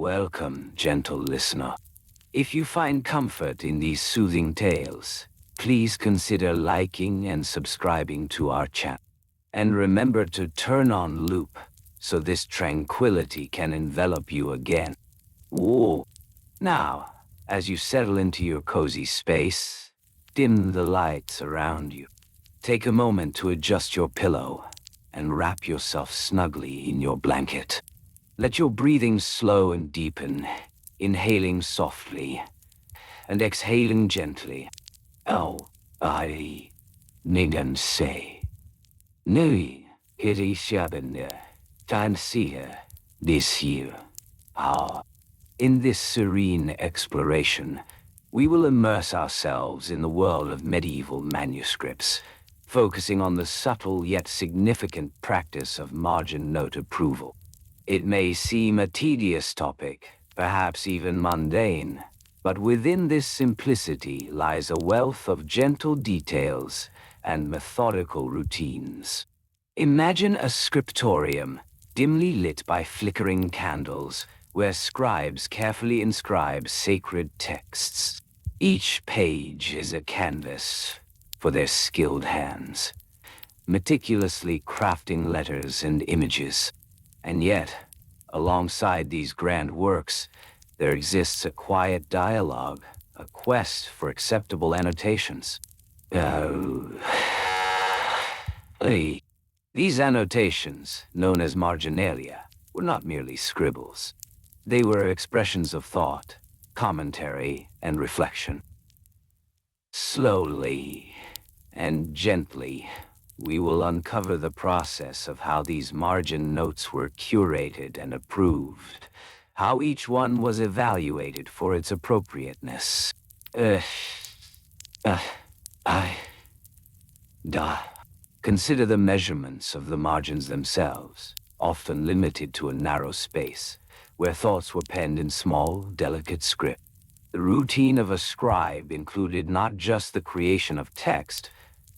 Welcome, gentle listener. If you find comfort in these soothing tales, please consider liking and subscribing to our channel. And remember to turn on loop, so this tranquility can envelop you again. Whoa. Now, as you settle into your cozy space, dim the lights around you. Take a moment to adjust your pillow and wrap yourself snugly in your blanket. Let your breathing slow and deepen, inhaling softly and exhaling gently. Oh, I needn't say. Nui, hiri shabende, tan siya, this year. How? In this serene exploration, we will immerse ourselves in the world of medieval manuscripts, focusing on the subtle yet significant practice of margin note approval. It may seem a tedious topic, perhaps even mundane, but within this simplicity lies a wealth of gentle details and methodical routines. Imagine a scriptorium, dimly lit by flickering candles, where scribes carefully inscribe sacred texts. Each page is a canvas for their skilled hands, meticulously crafting letters and images. And yet, alongside these grand works, there exists a quiet dialogue, a quest for acceptable annotations. These annotations, known as marginalia, were not merely scribbles. They were expressions of thought, commentary, and reflection. Slowly and gently, we will uncover the process of how these margin notes were curated and approved, how each one was evaluated for its appropriateness. Consider the measurements of the margins themselves, often limited to a narrow space, where thoughts were penned in small, delicate script. The routine of a scribe included not just the creation of text,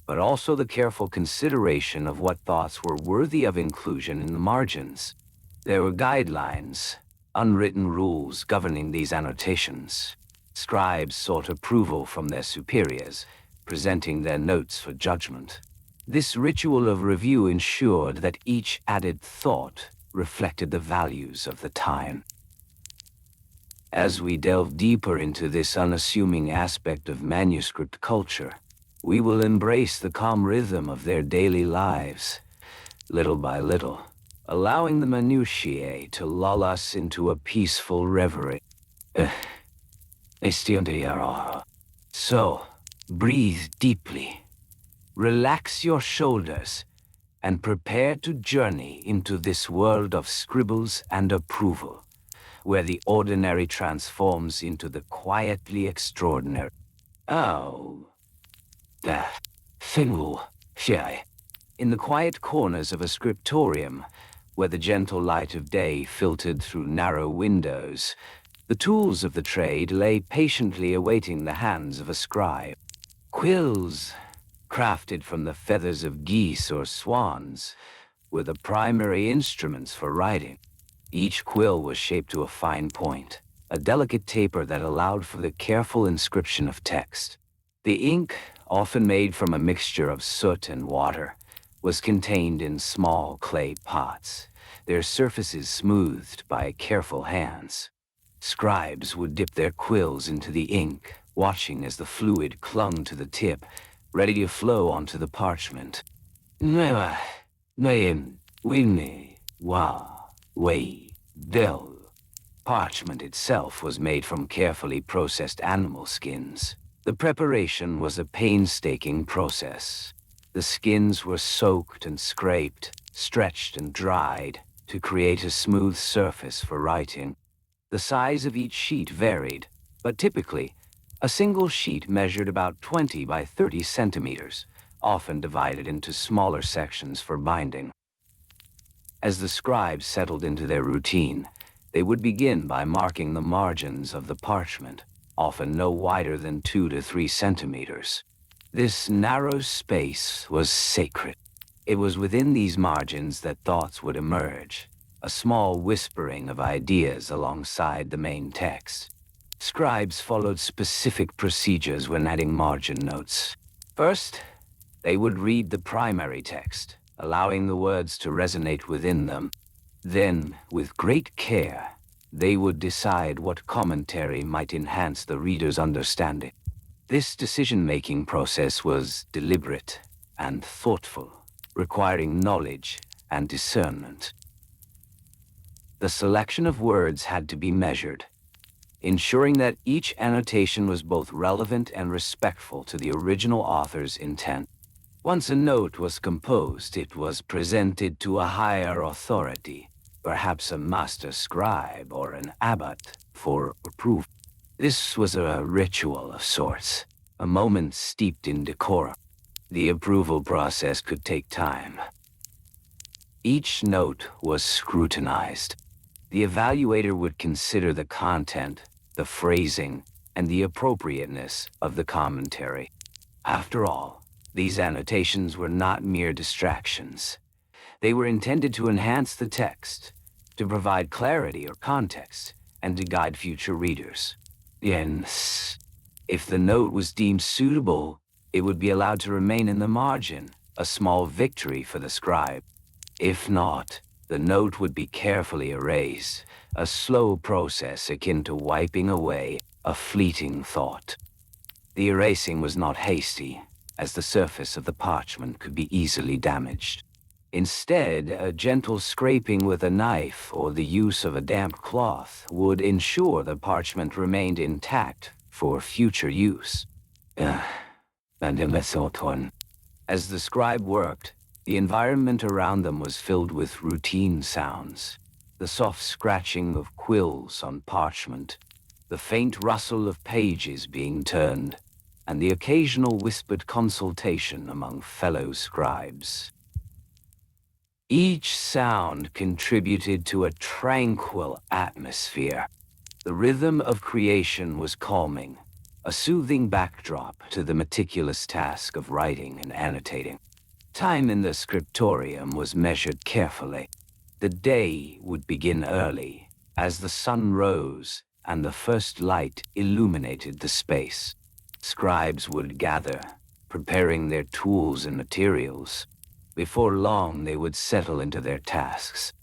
but also the careful consideration of what thoughts were worthy of inclusion in the margins. There were guidelines, unwritten rules governing these annotations. Scribes sought approval from their superiors, presenting their notes for judgment. This ritual of review ensured that each added thought reflected the values of the time. As we delve deeper into this unassuming aspect of manuscript culture, we will embrace the calm rhythm of their daily lives, little by little, allowing the minutiae to lull us into a peaceful reverie. So, breathe deeply, relax your shoulders, and prepare to journey into this world of scribbles and approval, where the ordinary transforms into the quietly extraordinary. In the quiet corners of a scriptorium, where the gentle light of day filtered through narrow windows, the tools of the trade lay patiently awaiting the hands of a scribe. Quills, crafted from the feathers of geese or swans, were the primary instruments for writing. Each quill was shaped to a fine point, a delicate taper that allowed for the careful inscription of text. The ink, often made from a mixture of soot and water, was contained in small clay pots, their surfaces smoothed by careful hands. Scribes would dip their quills into the ink, watching as the fluid clung to the tip, ready to flow onto the parchment. Parchment itself was made from carefully processed animal skins. The preparation was a painstaking process. The skins were soaked and scraped, stretched and dried, to create a smooth surface for writing. The size of each sheet varied, but typically, a single sheet measured about 20 by 30 centimeters, often divided into smaller sections for binding. As the scribes settled into their routine, they would begin by marking the margins of the parchment, often no wider than 2 to 3 centimeters. This narrow space was sacred. It was within these margins that thoughts would emerge, a small whispering of ideas alongside the main text. Scribes followed specific procedures when adding margin notes. First, they would read the primary text, allowing the words to resonate within them. Then, with great care, they would decide what commentary might enhance the reader's understanding. This decision-making process was deliberate and thoughtful, requiring knowledge and discernment. The selection of words had to be measured, ensuring that each annotation was both relevant and respectful to the original author's intent. Once a note was composed, it was presented to a higher authority, perhaps a master scribe or an abbot, for approval. This was a ritual of sorts, a moment steeped in decorum. The approval process could take time. Each note was scrutinized. The evaluator would consider the content, the phrasing, and the appropriateness of the commentary. After all, these annotations were not mere distractions. They were intended to enhance the text, to provide clarity or context, and to guide future readers. Yes, if the note was deemed suitable, it would be allowed to remain in the margin, a small victory for the scribe. If not, the note would be carefully erased, a slow process akin to wiping away a fleeting thought. The erasing was not hasty, as the surface of the parchment could be easily damaged. Instead, a gentle scraping with a knife or the use of a damp cloth would ensure the parchment remained intact for future use. As the scribe worked, the environment around them was filled with routine sounds. The soft scratching of quills on parchment, the faint rustle of pages being turned, and the occasional whispered consultation among fellow scribes. Each sound contributed to a tranquil atmosphere. The rhythm of creation was calming, a soothing backdrop to the meticulous task of writing and annotating. Time in the scriptorium was measured carefully. The day would begin early, as the sun rose and the first light illuminated the space. Scribes would gather, preparing their tools and materials. Before long, they would settle into their tasks.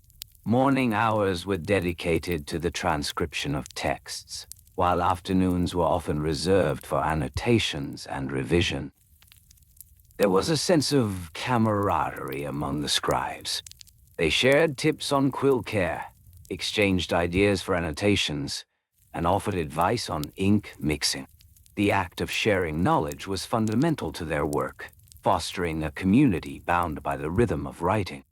Morning hours were dedicated to the transcription of texts, while afternoons were often reserved for annotations and revision. There was a sense of camaraderie among the scribes. They shared tips on quill care, exchanged ideas for annotations, and offered advice on ink mixing. The act of sharing knowledge was fundamental to their work, fostering a community bound by the rhythm of writing.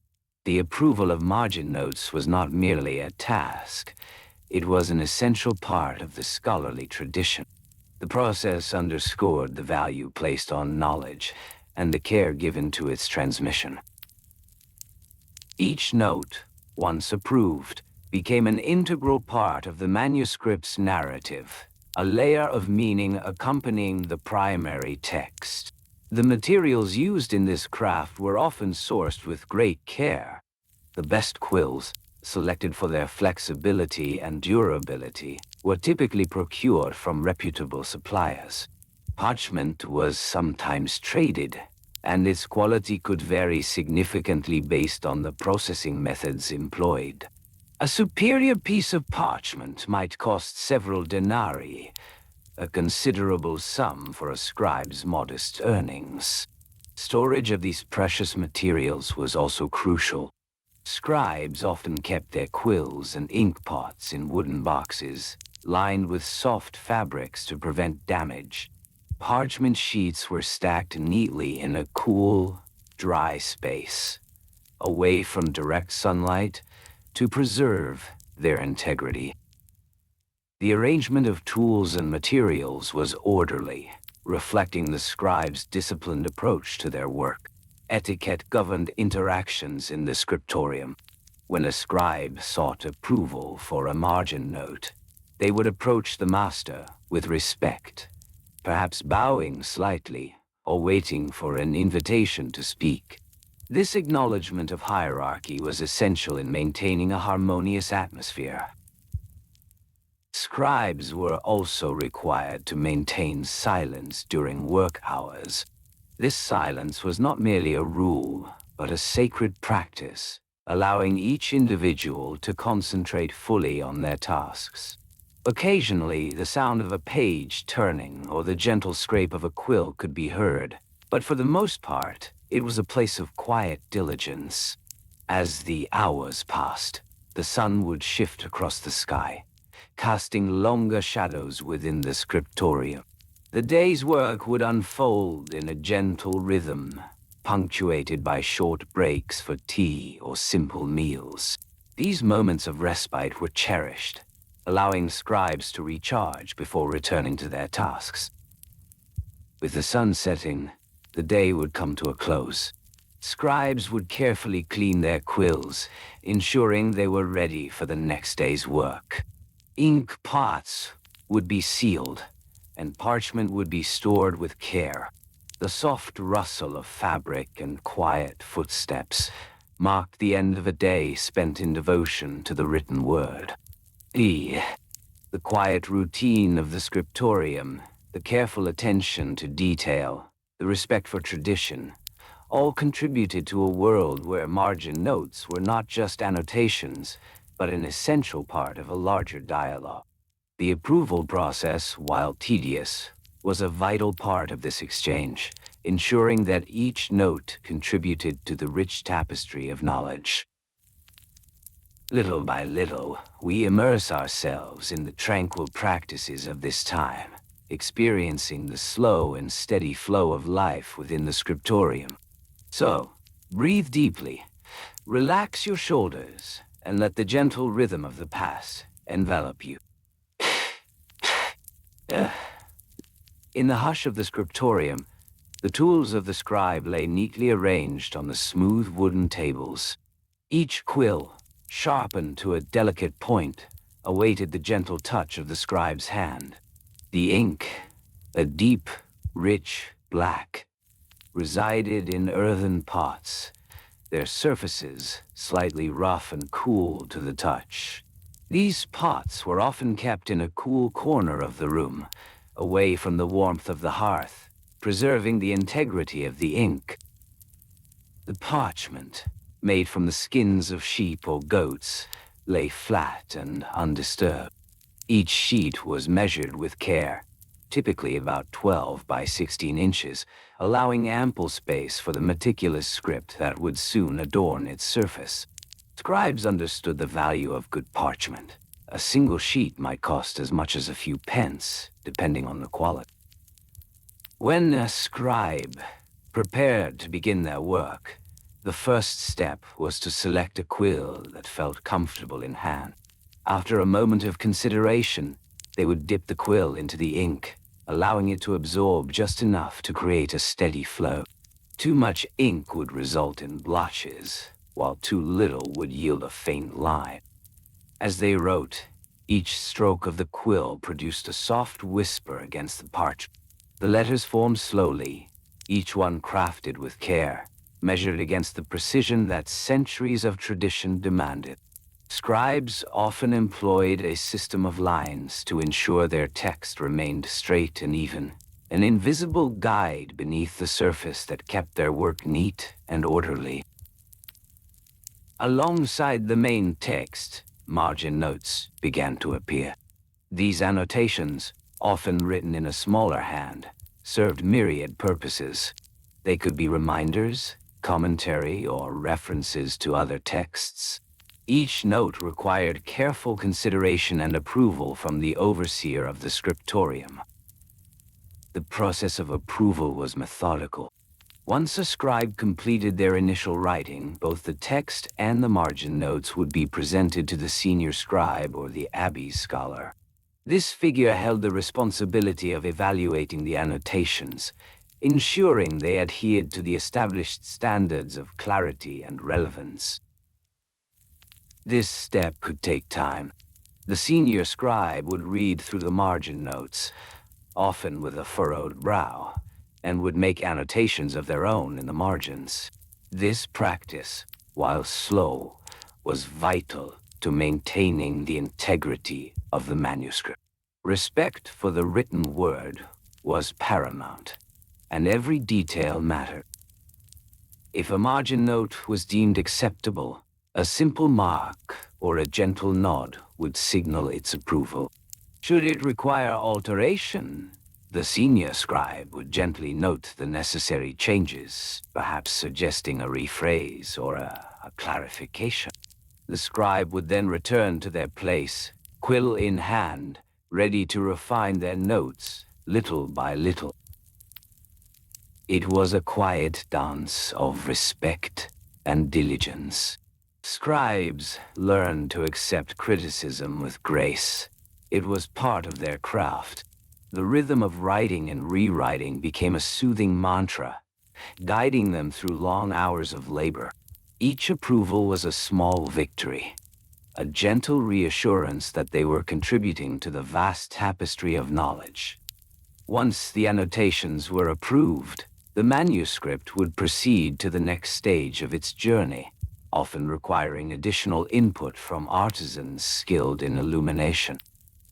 The approval of margin notes was not merely a task, it was an essential part of the scholarly tradition. The process underscored the value placed on knowledge and the care given to its transmission. Each note, once approved, became an integral part of the manuscript's narrative, a layer of meaning accompanying the primary text. The materials used in this craft were often sourced with great care. The best quills, selected for their flexibility and durability, were typically procured from reputable suppliers. Parchment was sometimes traded, and its quality could vary significantly based on the processing methods employed. A superior piece of parchment might cost several denarii, a considerable sum for a scribe's modest earnings. Storage of these precious materials was also crucial. Scribes often kept their quills and ink pots in wooden boxes, lined with soft fabrics to prevent damage. Parchment sheets were stacked neatly in a cool, dry space, away from direct sunlight, to preserve their integrity. The arrangement of tools and materials was orderly, reflecting the scribe's disciplined approach to their work. Etiquette governed interactions in the scriptorium. When a scribe sought approval for a margin note, they would approach the master with respect, perhaps bowing slightly or waiting for an invitation to speak. This acknowledgement of hierarchy was essential in maintaining a harmonious atmosphere. Scribes were also required to maintain silence during work hours. This silence was not merely a rule, but a sacred practice, allowing each individual to concentrate fully on their tasks. Occasionally, the sound of a page turning or the gentle scrape of a quill could be heard, but for the most part, it was a place of quiet diligence. As the hours passed, the sun would shift across the sky, casting longer shadows within the scriptorium. The day's work would unfold in a gentle rhythm, punctuated by short breaks for tea or simple meals. These moments of respite were cherished, allowing scribes to recharge before returning to their tasks. With the sun setting, the day would come to a close. Scribes would carefully clean their quills, ensuring they were ready for the next day's work. Ink pots would be sealed, and parchment would be stored with care. The soft rustle of fabric and quiet footsteps marked the end of a day spent in devotion to the written word. The quiet routine of the scriptorium, the careful attention to detail, the respect for tradition, all contributed to a world where margin notes were not just annotations, but an essential part of a larger dialogue. The approval process, while tedious, was a vital part of this exchange, ensuring that each note contributed to the rich tapestry of knowledge. Little by little, we immerse ourselves in the tranquil practices of this time, experiencing the slow and steady flow of life within the scriptorium. So, breathe deeply, relax your shoulders, and let the gentle rhythm of the past envelop you. In the hush of the scriptorium, the tools of the scribe lay neatly arranged on the smooth wooden tables. Each quill, sharpened to a delicate point, awaited the gentle touch of the scribe's hand. The ink, a deep, rich black, resided in earthen pots, their surfaces slightly rough and cool to the touch. These pots were often kept in a cool corner of the room, away from the warmth of the hearth, preserving the integrity of the ink. The parchment, made from the skins of sheep or goats, lay flat and undisturbed. Each sheet was measured with care, typically about 12 by 16 inches, allowing ample space for the meticulous script that would soon adorn its surface. Scribes understood the value of good parchment. A single sheet might cost as much as a few pence, depending on the quality. When a scribe prepared to begin their work, the first step was to select a quill that felt comfortable in hand. After a moment of consideration, they would dip the quill into the ink, allowing it to absorb just enough to create a steady flow. Too much ink would result in blotches, while too little would yield a faint line. As they wrote, each stroke of the quill produced a soft whisper against the parchment. The letters formed slowly, each one crafted with care, measured against the precision that centuries of tradition demanded. Scribes often employed a system of lines to ensure their text remained straight and even, an invisible guide beneath the surface that kept their work neat and orderly. Alongside the main text, margin notes began to appear. These annotations, often written in a smaller hand, served myriad purposes. They could be reminders, commentary, or references to other texts. Each note required careful consideration and approval from the overseer of the scriptorium. The process of approval was methodical. Once a scribe completed their initial writing, both the text and the margin notes would be presented to the senior scribe or the abbey scholar. This figure held the responsibility of evaluating the annotations, ensuring they adhered to the established standards of clarity and relevance. This step could take time. The senior scribe would read through the margin notes, often with a furrowed brow, and would make annotations of their own in the margins. This practice, while slow, was vital to maintaining the integrity of the manuscript. Respect for the written word was paramount, and every detail mattered. If a margin note was deemed acceptable, a simple mark or a gentle nod would signal its approval. Should it require alteration, the senior scribe would gently note the necessary changes, perhaps suggesting a rephrase or a clarification. The scribe would then return to their place, quill in hand, ready to refine their notes, little by little. It was a quiet dance of respect and diligence. Scribes learned to accept criticism with grace. It was part of their craft. The rhythm of writing and rewriting became a soothing mantra, guiding them through long hours of labor. Each approval was a small victory, a gentle reassurance that they were contributing to the vast tapestry of knowledge. Once the annotations were approved, the manuscript would proceed to the next stage of its journey, often requiring additional input from artisans skilled in illumination.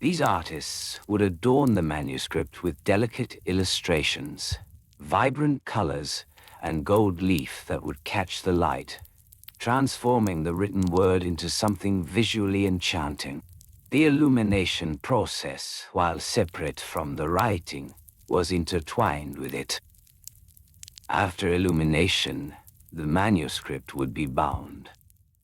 These artists would adorn the manuscript with delicate illustrations, vibrant colors, and gold leaf that would catch the light, transforming the written word into something visually enchanting. The illumination process, while separate from the writing, was intertwined with it. After illumination, the manuscript would be bound.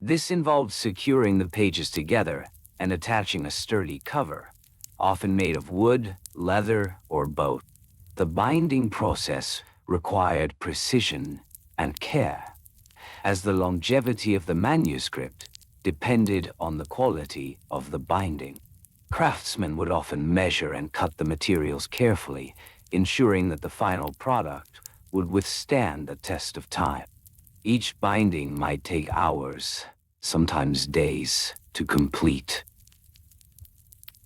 This involved securing the pages together and attaching a sturdy cover, often made of wood, leather, or both. The binding process required precision and care, as the longevity of the manuscript depended on the quality of the binding. Craftsmen would often measure and cut the materials carefully, ensuring that the final product would withstand the test of time. Each binding might take hours, sometimes days, to complete.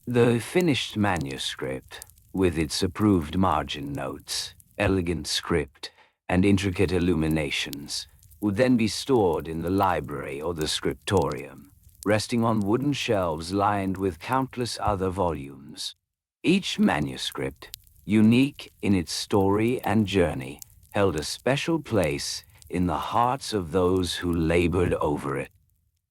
The finished manuscript, with its approved margin notes, elegant script, and intricate illuminations, would then be stored in the library or the scriptorium, resting on wooden shelves lined with countless other volumes. Each manuscript, unique in its story and journey, held a special place in the hearts of those who labored over it.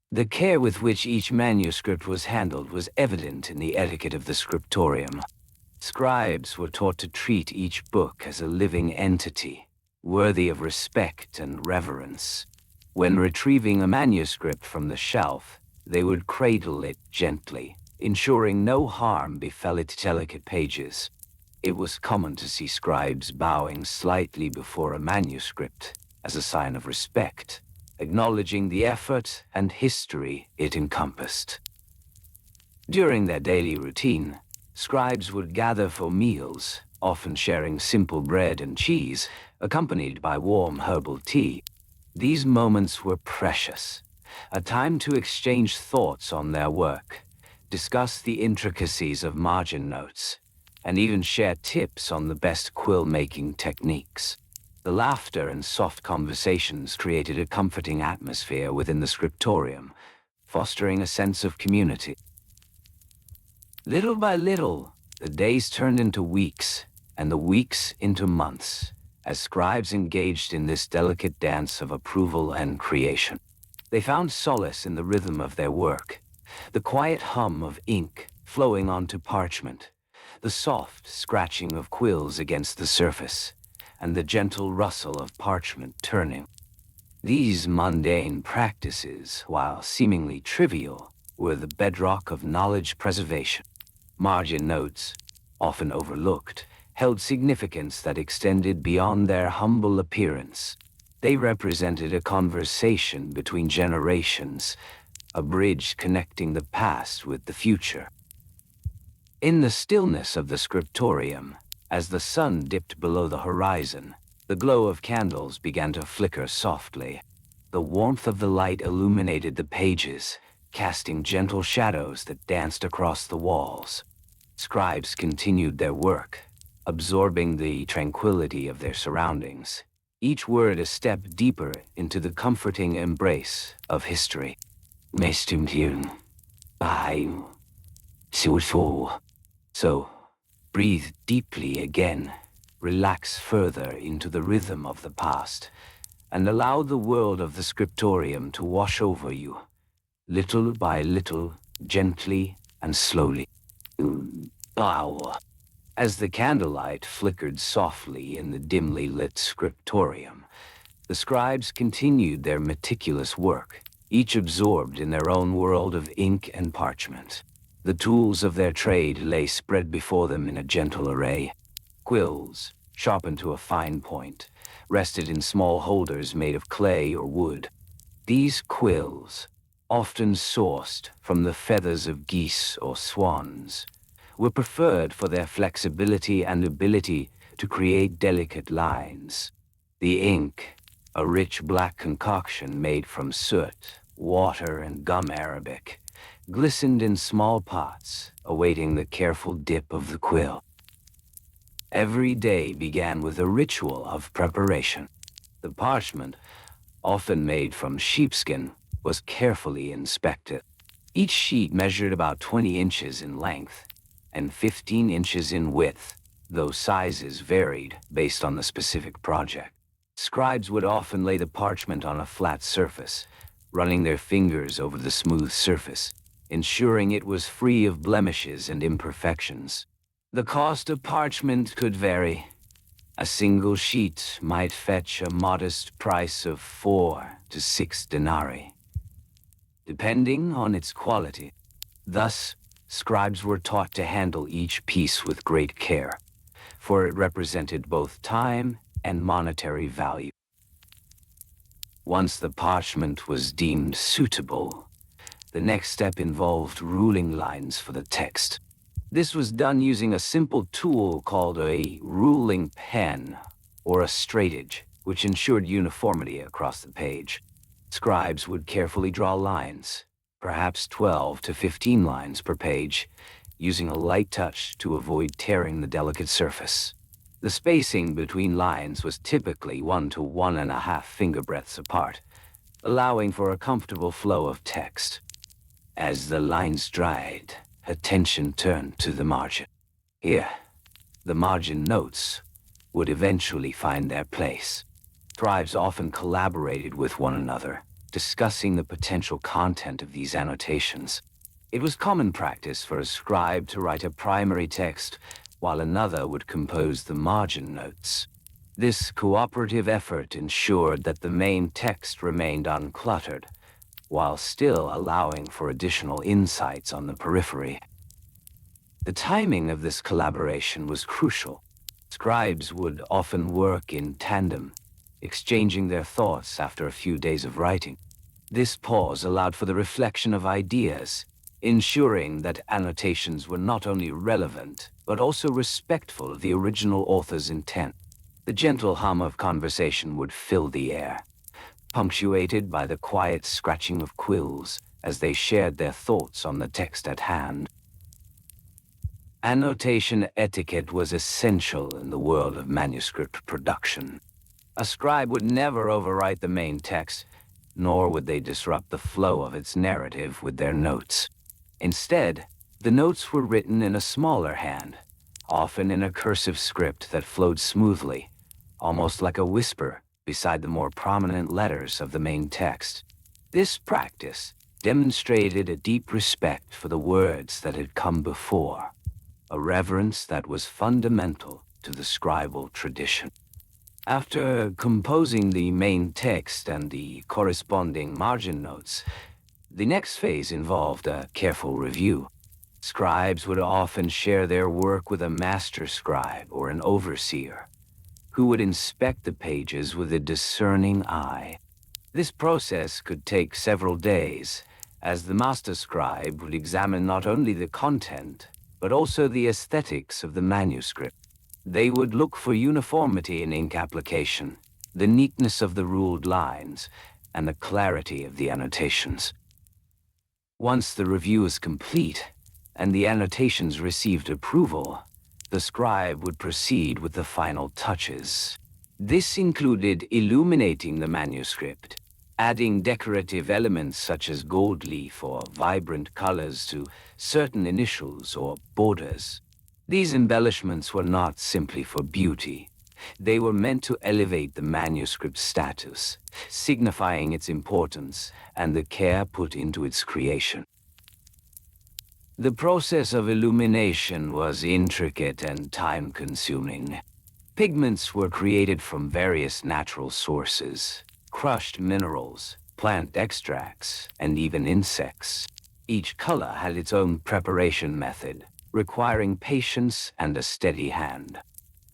The care with which each manuscript was handled was evident in the etiquette of the scriptorium. Scribes were taught to treat each book as a living entity, worthy of respect and reverence. When retrieving a manuscript from the shelf, they would cradle it gently, ensuring no harm befell its delicate pages. It was common to see scribes bowing slightly before a manuscript as a sign of respect, acknowledging the effort and history it encompassed. During their daily routine, scribes would gather for meals, often sharing simple bread and cheese, accompanied by warm herbal tea. These moments were precious, a time to exchange thoughts on their work, discuss the intricacies of margin notes, and even share tips on the best quill-making techniques. The laughter and soft conversations created a comforting atmosphere within the scriptorium, fostering a sense of community. Little by little, the days turned into weeks, and the weeks into months, as scribes engaged in this delicate dance of approval and creation. They found solace in the rhythm of their work, the quiet hum of ink flowing onto parchment, the soft scratching of quills against the surface, and the gentle rustle of parchment turning. These mundane practices, while seemingly trivial, were the bedrock of knowledge preservation. Margin notes, often overlooked, held significance that extended beyond their humble appearance. They represented a conversation between generations, a bridge connecting the past with the future. In the stillness of the scriptorium, as the sun dipped below the horizon, the glow of candles began to flicker softly. The warmth of the light illuminated the pages, casting gentle shadows that danced across the walls. Scribes continued their work, absorbing the tranquility of their surroundings, each word a step deeper into the comforting embrace of history. So, breathe deeply again, relax further into the rhythm of the past, and allow the world of the scriptorium to wash over you, little by little, gently and slowly. Bow. As the candlelight flickered softly in the dimly lit scriptorium, the scribes continued their meticulous work, each absorbed in their own world of ink and parchment. The tools of their trade lay spread before them in a gentle array. Quills, sharpened to a fine point, rested in small holders made of clay or wood. These quills, often sourced from the feathers of geese or swans, were preferred for their flexibility and ability to create delicate lines. The ink, a rich black concoction made from soot, water, and gum arabic, glistened in small pots, awaiting the careful dip of the quill. Every day began with a ritual of preparation. The parchment, often made from sheepskin, was carefully inspected. Each sheet measured about 20 inches in length and 15 inches in width, though sizes varied based on the specific project. Scribes would often lay the parchment on a flat surface, running their fingers over the smooth surface, ensuring it was free of blemishes and imperfections. The cost of parchment could vary. A single sheet might fetch a modest price of 4 to 6 denarii, depending on its quality. Thus, scribes were taught to handle each piece with great care, for it represented both time and monetary value. Once the parchment was deemed suitable, the next step involved ruling lines for the text. This was done using a simple tool called a ruling pen or a straightedge, which ensured uniformity across the page. Scribes would carefully draw lines, perhaps 12 to 15 lines per page, using a light touch to avoid tearing the delicate surface. The spacing between lines was typically 1 to 1.5 finger breadths apart, allowing for a comfortable flow of text. As the lines dried, attention turned to the margin. Here, the margin notes would eventually find their place. Scribes often collaborated with one another, discussing the potential content of these annotations. It was common practice for a scribe to write a primary text while another would compose the margin notes. This cooperative effort ensured that the main text remained uncluttered, while still allowing for additional insights on the periphery. The timing of this collaboration was crucial. Scribes would often work in tandem, exchanging their thoughts after a few days of writing. This pause allowed for the reflection of ideas, ensuring that annotations were not only relevant, but also respectful of the original author's intent. The gentle hum of conversation would fill the air, punctuated by the quiet scratching of quills as they shared their thoughts on the text at hand. Annotation etiquette was essential in the world of manuscript production. A scribe would never overwrite the main text, nor would they disrupt the flow of its narrative with their notes. Instead, the notes were written in a smaller hand, often in a cursive script that flowed smoothly, almost like a whisper beside the more prominent letters of the main text. This practice demonstrated a deep respect for the words that had come before, a reverence that was fundamental to the scribal tradition. After composing the main text and the corresponding margin notes, the next phase involved a careful review. Scribes would often share their work with a master scribe or an overseer, who would inspect the pages with a discerning eye. This process could take several days, as the master scribe would examine not only the content, but also the aesthetics of the manuscript. They would look for uniformity in ink application, the neatness of the ruled lines, and the clarity of the annotations. Once the review is complete, and the annotations received approval, the scribe would proceed with the final touches. This included illuminating the manuscript, adding decorative elements such as gold leaf or vibrant colors to certain initials or borders. These embellishments were not simply for beauty. They were meant to elevate the manuscript's status, signifying its importance and the care put into its creation. The process of illumination was intricate and time-consuming. Pigments were created from various natural sources, crushed minerals, plant extracts, and even insects. Each color had its own preparation method, requiring patience and a steady hand.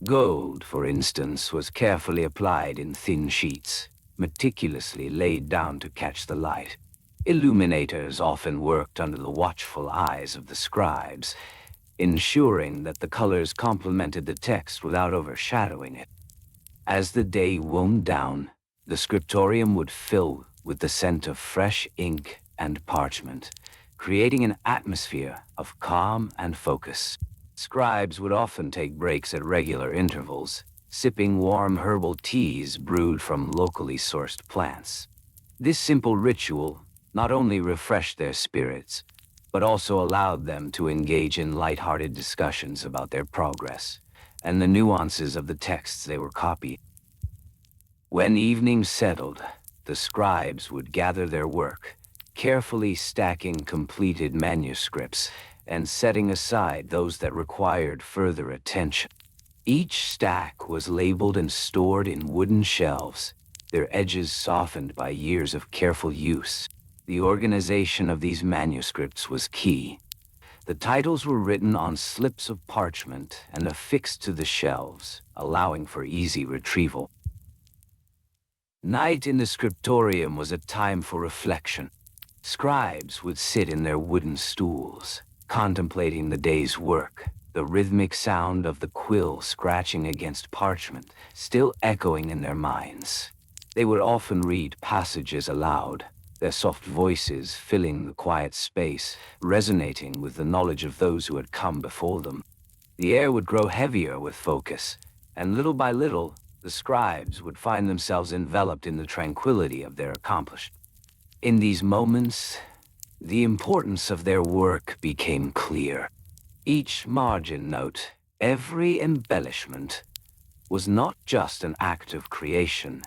Gold, for instance, was carefully applied in thin sheets, meticulously laid down to catch the light. Illuminators often worked under the watchful eyes of the scribes, ensuring that the colors complemented the text without overshadowing it. As the day wound down, the scriptorium would fill with the scent of fresh ink and parchment, creating an atmosphere of calm and focus. Scribes would often take breaks at regular intervals, sipping warm herbal teas brewed from locally sourced plants. This simple ritual not only refreshed their spirits, but also allowed them to engage in light-hearted discussions about their progress and the nuances of the texts they were copying. When evening settled, the scribes would gather their work, carefully stacking completed manuscripts and setting aside those that required further attention. Each stack was labeled and stored in wooden shelves, their edges softened by years of careful use. The organization of these manuscripts was key. The titles were written on slips of parchment and affixed to the shelves, allowing for easy retrieval. Night in the scriptorium was a time for reflection. Scribes would sit in their wooden stools, contemplating the day's work, the rhythmic sound of the quill scratching against parchment still echoing in their minds. They would often read passages aloud, their soft voices filling the quiet space, resonating with the knowledge of those who had come before them. The air would grow heavier with focus, and little by little, the scribes would find themselves enveloped in the tranquility of their accomplishment. In these moments, the importance of their work became clear. Each margin note, every embellishment, was not just an act of creation,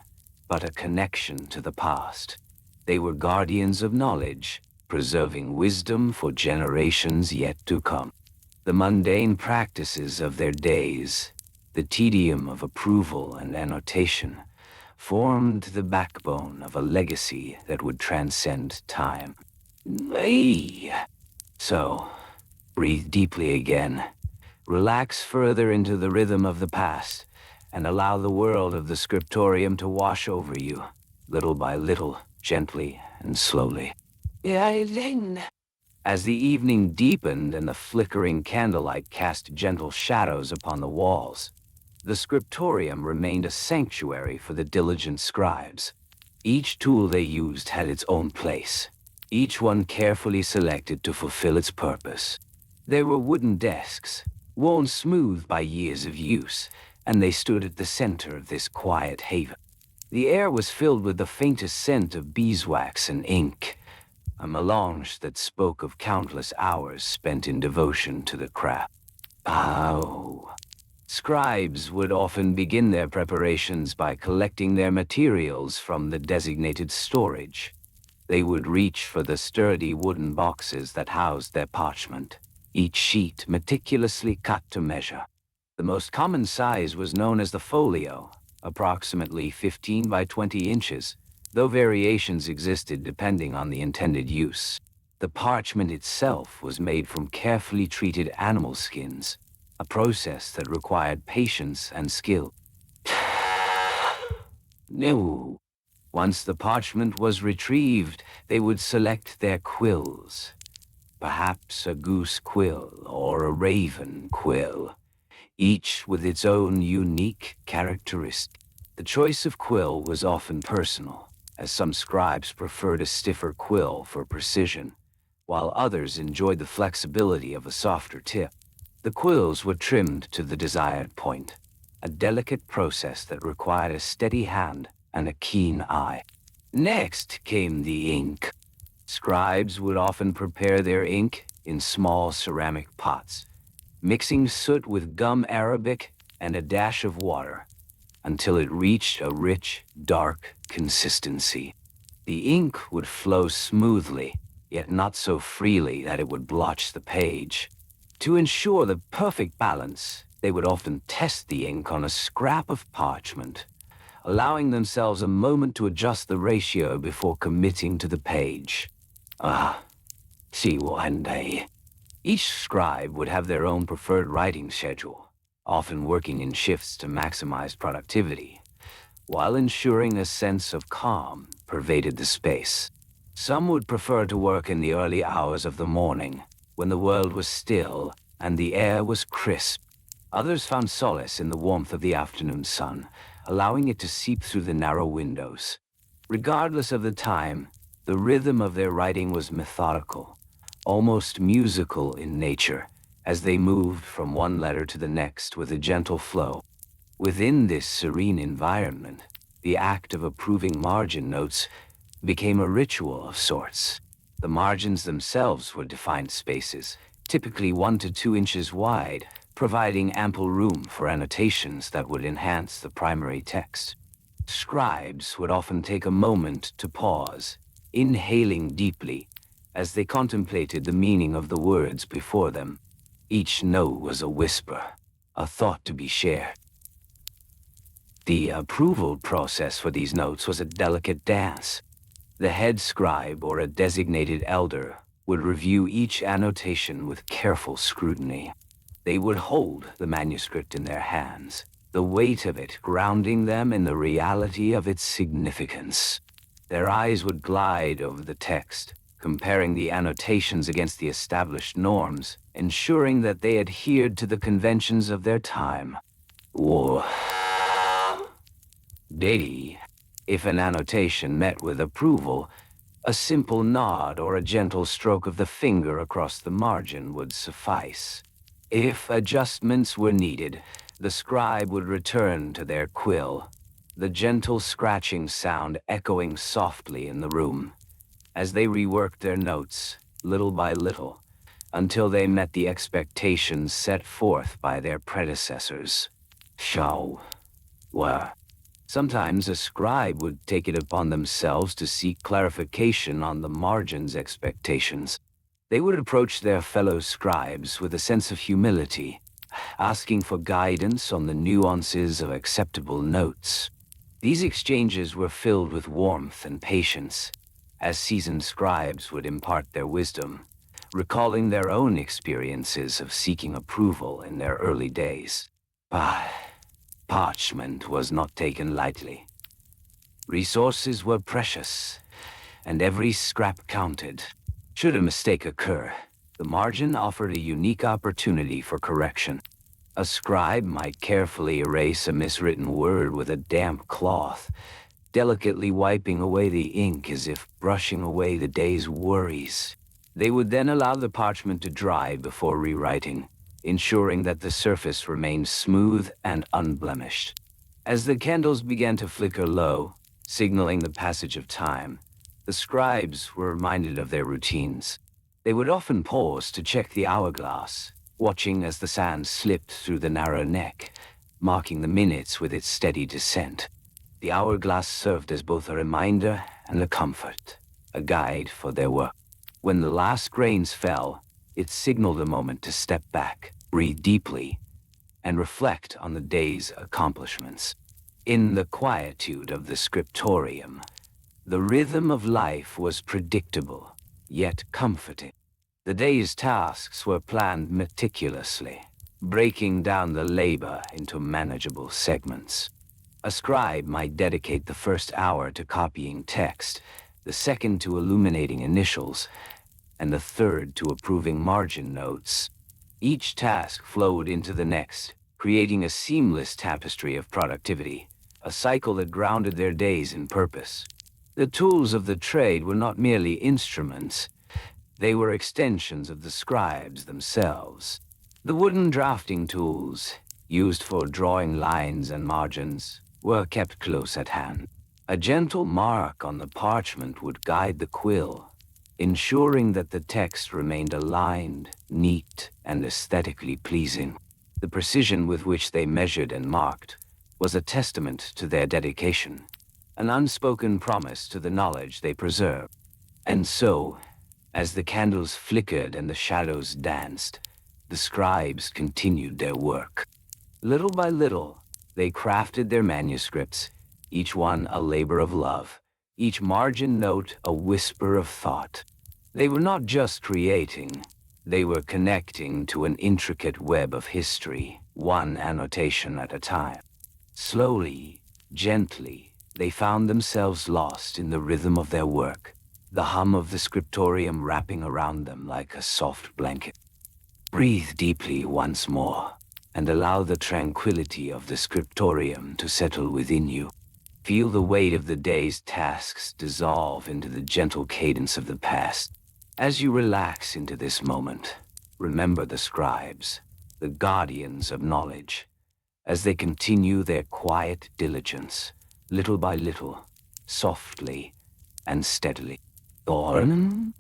but a connection to the past. They were guardians of knowledge, preserving wisdom for generations yet to come. The mundane practices of their days, the tedium of approval and annotation, formed the backbone of a legacy that would transcend time. So, breathe deeply again. Relax further into the rhythm of the past, and allow the world of the scriptorium to wash over you, little by little, gently and slowly. As the evening deepened and the flickering candlelight cast gentle shadows upon the walls, the scriptorium remained a sanctuary for the diligent scribes. Each tool they used had its own place, each one carefully selected to fulfill its purpose. There were wooden desks, worn smooth by years of use, and they stood at the center of this quiet haven. The air was filled with the faintest scent of beeswax and ink, a melange that spoke of countless hours spent in devotion to the craft. Scribes would often begin their preparations by collecting their materials from the designated storage. They would reach for the sturdy wooden boxes that housed their parchment, each sheet meticulously cut to measure. The most common size was known as the folio, approximately 15 by 20 inches, though variations existed depending on the intended use. The parchment itself was made from carefully treated animal skins, a process that required patience and skill. No. Once the parchment was retrieved, they would select their quills. Perhaps a goose quill or a raven quill, each with its own unique characteristic. The choice of quill was often personal, as some scribes preferred a stiffer quill for precision, while others enjoyed the flexibility of a softer tip. The quills were trimmed to the desired point, a delicate process that required a steady hand and a keen eye. Next came the ink. Scribes would often prepare their ink in small ceramic pots, mixing soot with gum arabic and a dash of water until it reached a rich, dark consistency. The ink would flow smoothly, yet not so freely that it would blotch the page. To ensure the perfect balance, they would often test the ink on a scrap of parchment, allowing themselves a moment to adjust the ratio before committing to the page. See one day. Each scribe would have their own preferred writing schedule, often working in shifts to maximize productivity, while ensuring a sense of calm pervaded the space. Some would prefer to work in the early hours of the morning, when the world was still and the air was crisp. Others found solace in the warmth of the afternoon sun, allowing it to seep through the narrow windows. Regardless of the time, the rhythm of their writing was methodical, almost musical in nature, as they moved from one letter to the next with a gentle flow. Within this serene environment, the act of approving margin notes became a ritual of sorts. The margins themselves were defined spaces, typically 1 to 2 inches wide, providing ample room for annotations that would enhance the primary text. Scribes would often take a moment to pause, inhaling deeply, as they contemplated the meaning of the words before them. Each note was a whisper, a thought to be shared. The approval process for these notes was a delicate dance. The head scribe or a designated elder would review each annotation with careful scrutiny. They would hold the manuscript in their hands, the weight of it grounding them in the reality of its significance. Their eyes would glide over the text, comparing the annotations against the established norms, ensuring that they adhered to the conventions of their time. Daily, if an annotation met with approval, a simple nod or a gentle stroke of the finger across the margin would suffice. If adjustments were needed, the scribe would return to their quill, the gentle scratching sound echoing softly in the room, as they reworked their notes, little by little, until they met the expectations set forth by their predecessors. Sometimes a scribe would take it upon themselves to seek clarification on the margin's expectations. They would approach their fellow scribes with a sense of humility, asking for guidance on the nuances of acceptable notes. These exchanges were filled with warmth and patience, as seasoned scribes would impart their wisdom, recalling their own experiences of seeking approval in their early days. Parchment was not taken lightly. Resources were precious, and every scrap counted. Should a mistake occur, the margin offered a unique opportunity for correction. A scribe might carefully erase a miswritten word with a damp cloth, delicately wiping away the ink as if brushing away the day's worries. They would then allow the parchment to dry before rewriting, ensuring that the surface remained smooth and unblemished. As the candles began to flicker low, signaling the passage of time, the scribes were reminded of their routines. They would often pause to check the hourglass, watching as the sand slipped through the narrow neck, marking the minutes with its steady descent. The hourglass served as both a reminder and a comfort, a guide for their work. When the last grains fell, it signaled a moment to step back, breathe deeply, and reflect on the day's accomplishments. In the quietude of the scriptorium, the rhythm of life was predictable, yet comforting. The day's tasks were planned meticulously, breaking down the labor into manageable segments. A scribe might dedicate the first hour to copying text, the second to illuminating initials, and the third to approving margin notes. Each task flowed into the next, creating a seamless tapestry of productivity, a cycle that grounded their days in purpose. The tools of the trade were not merely instruments, they were extensions of the scribes themselves. The wooden drafting tools, used for drawing lines and margins, were kept close at hand. A gentle mark on the parchment would guide the quill, ensuring that the text remained aligned, neat, and aesthetically pleasing. The precision with which they measured and marked was a testament to their dedication, an unspoken promise to the knowledge they preserved. And so, as the candles flickered and the shadows danced, the scribes continued their work. Little by little, they crafted their manuscripts, each one a labor of love, each margin note a whisper of thought. They were not just creating, they were connecting to an intricate web of history, one annotation at a time. Slowly, gently, they found themselves lost in the rhythm of their work, the hum of the scriptorium wrapping around them like a soft blanket. Breathe deeply once more, and allow the tranquility of the scriptorium to settle within you. Feel the weight of the day's tasks dissolve into the gentle cadence of the past. As you relax into this moment, remember the scribes, the guardians of knowledge, as they continue their quiet diligence, little by little, softly and steadily. Thorn?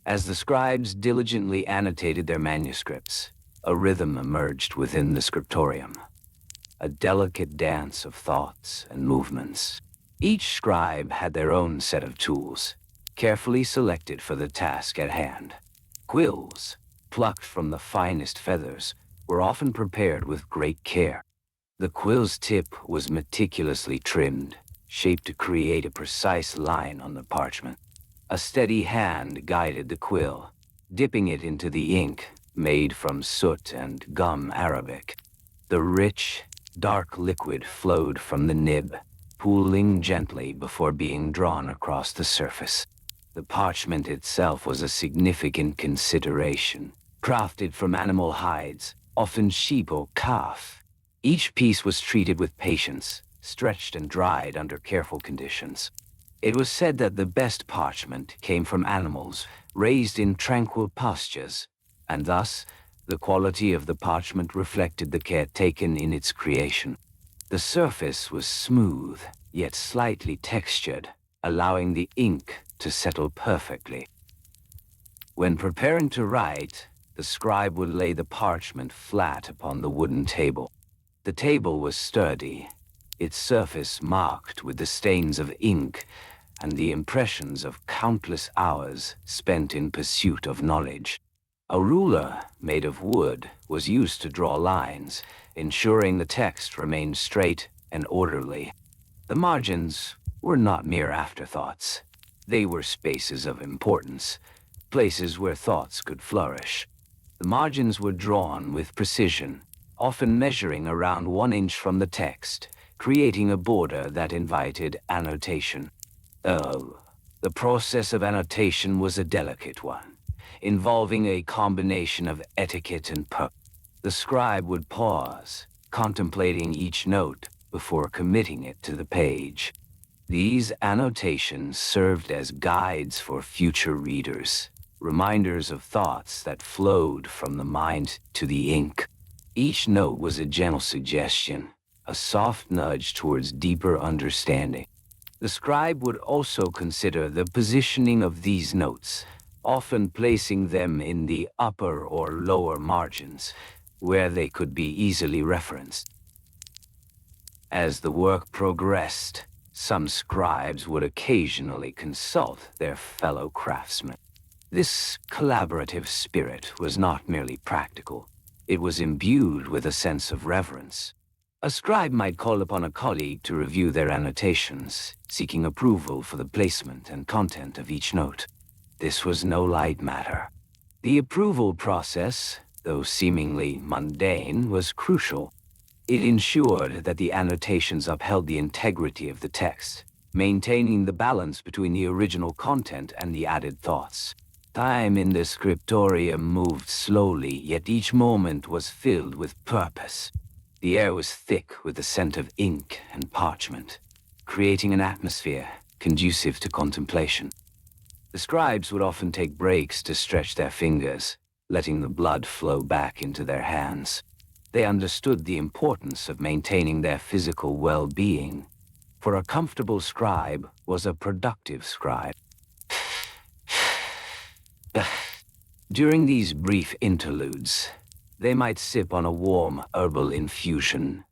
As the scribes diligently annotated their manuscripts, a rhythm emerged within the scriptorium, a delicate dance of thoughts and movements. Each scribe had their own set of tools, carefully selected for the task at hand. Quills, plucked from the finest feathers, were often prepared with great care. The quill's tip was meticulously trimmed, shaped to create a precise line on the parchment. A steady hand guided the quill, dipping it into the ink made from soot and gum arabic. The rich, dark liquid flowed from the nib, pooling gently before being drawn across the surface. The parchment itself was a significant consideration, crafted from animal hides, often sheep or calf. Each piece was treated with patience, stretched and dried under careful conditions. It was said that the best parchment came from animals raised in tranquil pastures, and thus the quality of the parchment reflected the care taken in its creation. The surface was smooth, yet slightly textured, allowing the ink to settle perfectly. When preparing to write, the scribe would lay the parchment flat upon the wooden table. The table was sturdy, its surface marked with the stains of ink and the impressions of countless hours spent in pursuit of knowledge. A ruler, made of wood, was used to draw lines, ensuring the text remained straight and orderly. The margins were not mere afterthoughts. They were spaces of importance, places where thoughts could flourish. The margins were drawn with precision, often measuring around 1 inch from the text, creating a border that invited annotation. The process of annotation was a delicate one, involving a combination of etiquette and purpose. The scribe would pause, contemplating each note before committing it to the page. These annotations served as guides for future readers, reminders of thoughts that flowed from the mind to the ink. Each note was a gentle suggestion, a soft nudge towards deeper understanding. The scribe would also consider the positioning of these notes, often placing them in the upper or lower margins, where they could be easily referenced. As the work progressed, some scribes would occasionally consult their fellow craftsmen. This collaborative spirit was not merely practical, it was imbued with a sense of reverence. A scribe might call upon a colleague to review their annotations, seeking approval for the placement and content of each note. This was no light matter. The approval process, though seemingly mundane, was crucial. It ensured that the annotations upheld the integrity of the text, maintaining the balance between the original content and the added thoughts. Time in the scriptorium moved slowly, yet each moment was filled with purpose. The air was thick with the scent of ink and parchment, creating an atmosphere conducive to contemplation. The scribes would often take breaks to stretch their fingers, letting the blood flow back into their hands. They understood the importance of maintaining their physical well-being, for a comfortable scribe was a productive scribe. During these brief interludes, they might sip on a warm herbal infusion,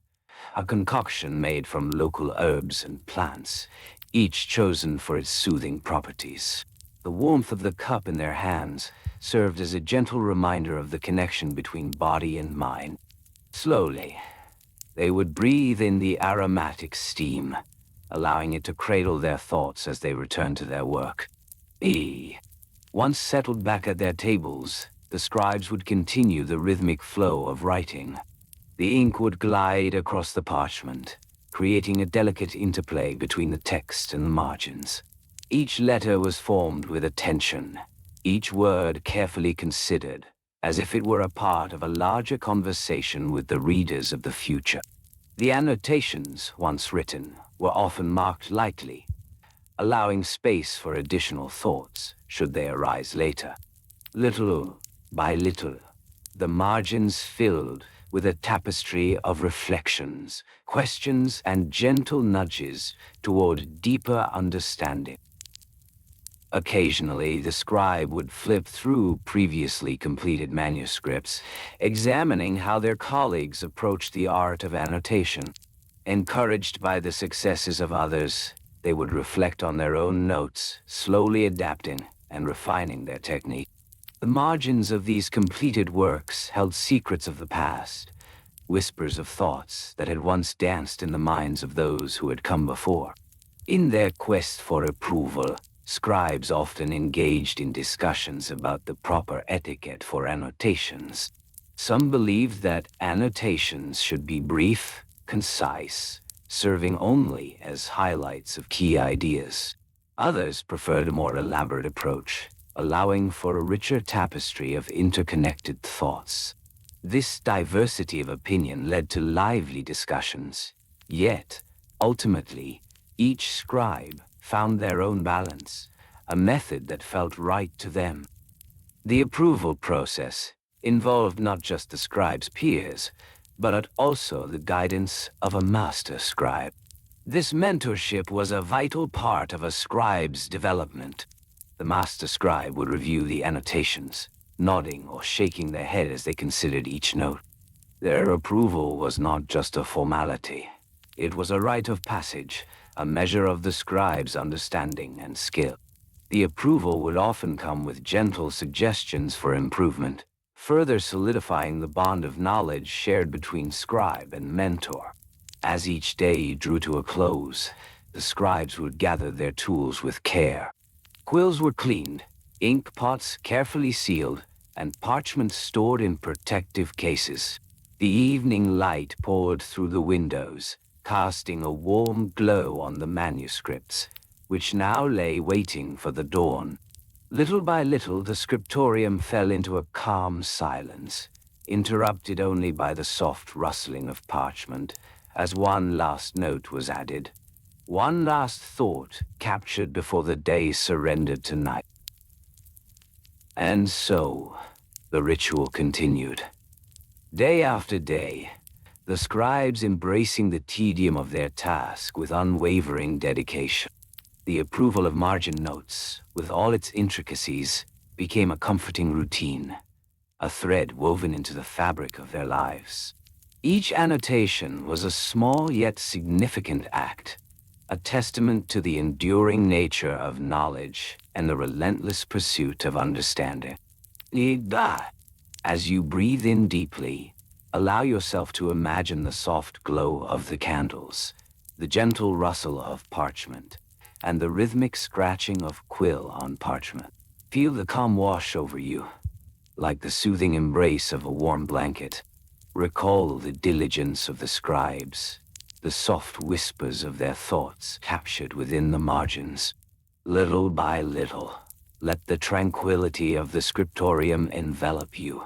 a concoction made from local herbs and plants, each chosen for its soothing properties. The warmth of the cup in their hands served as a gentle reminder of the connection between body and mind. Slowly, they would breathe in the aromatic steam, allowing it to cradle their thoughts as they returned to their work. Once settled back at their tables, the scribes would continue the rhythmic flow of writing. The ink would glide across the parchment, creating a delicate interplay between the text and the margins. Each letter was formed with attention, each word carefully considered, as if it were a part of a larger conversation with the readers of the future. The annotations, once written, were often marked lightly, allowing space for additional thoughts, should they arise later. Little by little, the margins filled with a tapestry of reflections, questions, and gentle nudges toward deeper understanding. Occasionally, the scribe would flip through previously completed manuscripts, examining how their colleagues approached the art of annotation. Encouraged by the successes of others, they would reflect on their own notes, slowly adapting and refining their technique. The margins of these completed works held secrets of the past, whispers of thoughts that had once danced in the minds of those who had come before. In their quest for approval, scribes often engaged in discussions about the proper etiquette for annotations. Some believed that annotations should be brief, concise, serving only as highlights of key ideas. Others preferred a more elaborate approach, allowing for a richer tapestry of interconnected thoughts. This diversity of opinion led to lively discussions, yet, ultimately, each scribe found their own balance, a method that felt right to them. The approval process involved not just the scribe's peers, but also the guidance of a master scribe. This mentorship was a vital part of a scribe's development. The master scribe would review the annotations, nodding or shaking their head as they considered each note. Their approval was not just a formality. It was a rite of passage, a measure of the scribe's understanding and skill. The approval would often come with gentle suggestions for improvement, further solidifying the bond of knowledge shared between scribe and mentor. As each day drew to a close, the scribes would gather their tools with care. Quills were cleaned, ink pots carefully sealed, and parchment stored in protective cases. The evening light poured through the windows, casting a warm glow on the manuscripts, which now lay waiting for the dawn. Little by little, the scriptorium fell into a calm silence, interrupted only by the soft rustling of parchment, as one last note was added. One last thought captured before the day surrendered to night. And so, the ritual continued. Day after day, the scribes embracing the tedium of their task with unwavering dedication. The approval of margin notes, with all its intricacies, became a comforting routine, a thread woven into the fabric of their lives. Each annotation was a small yet significant act, a testament to the enduring nature of knowledge and the relentless pursuit of understanding. As you breathe in deeply, allow yourself to imagine the soft glow of the candles, the gentle rustle of parchment, and the rhythmic scratching of quill on parchment. Feel the calm wash over you, like the soothing embrace of a warm blanket. Recall the diligence of the scribes, the soft whispers of their thoughts captured within the margins. Little by little, let the tranquility of the scriptorium envelop you,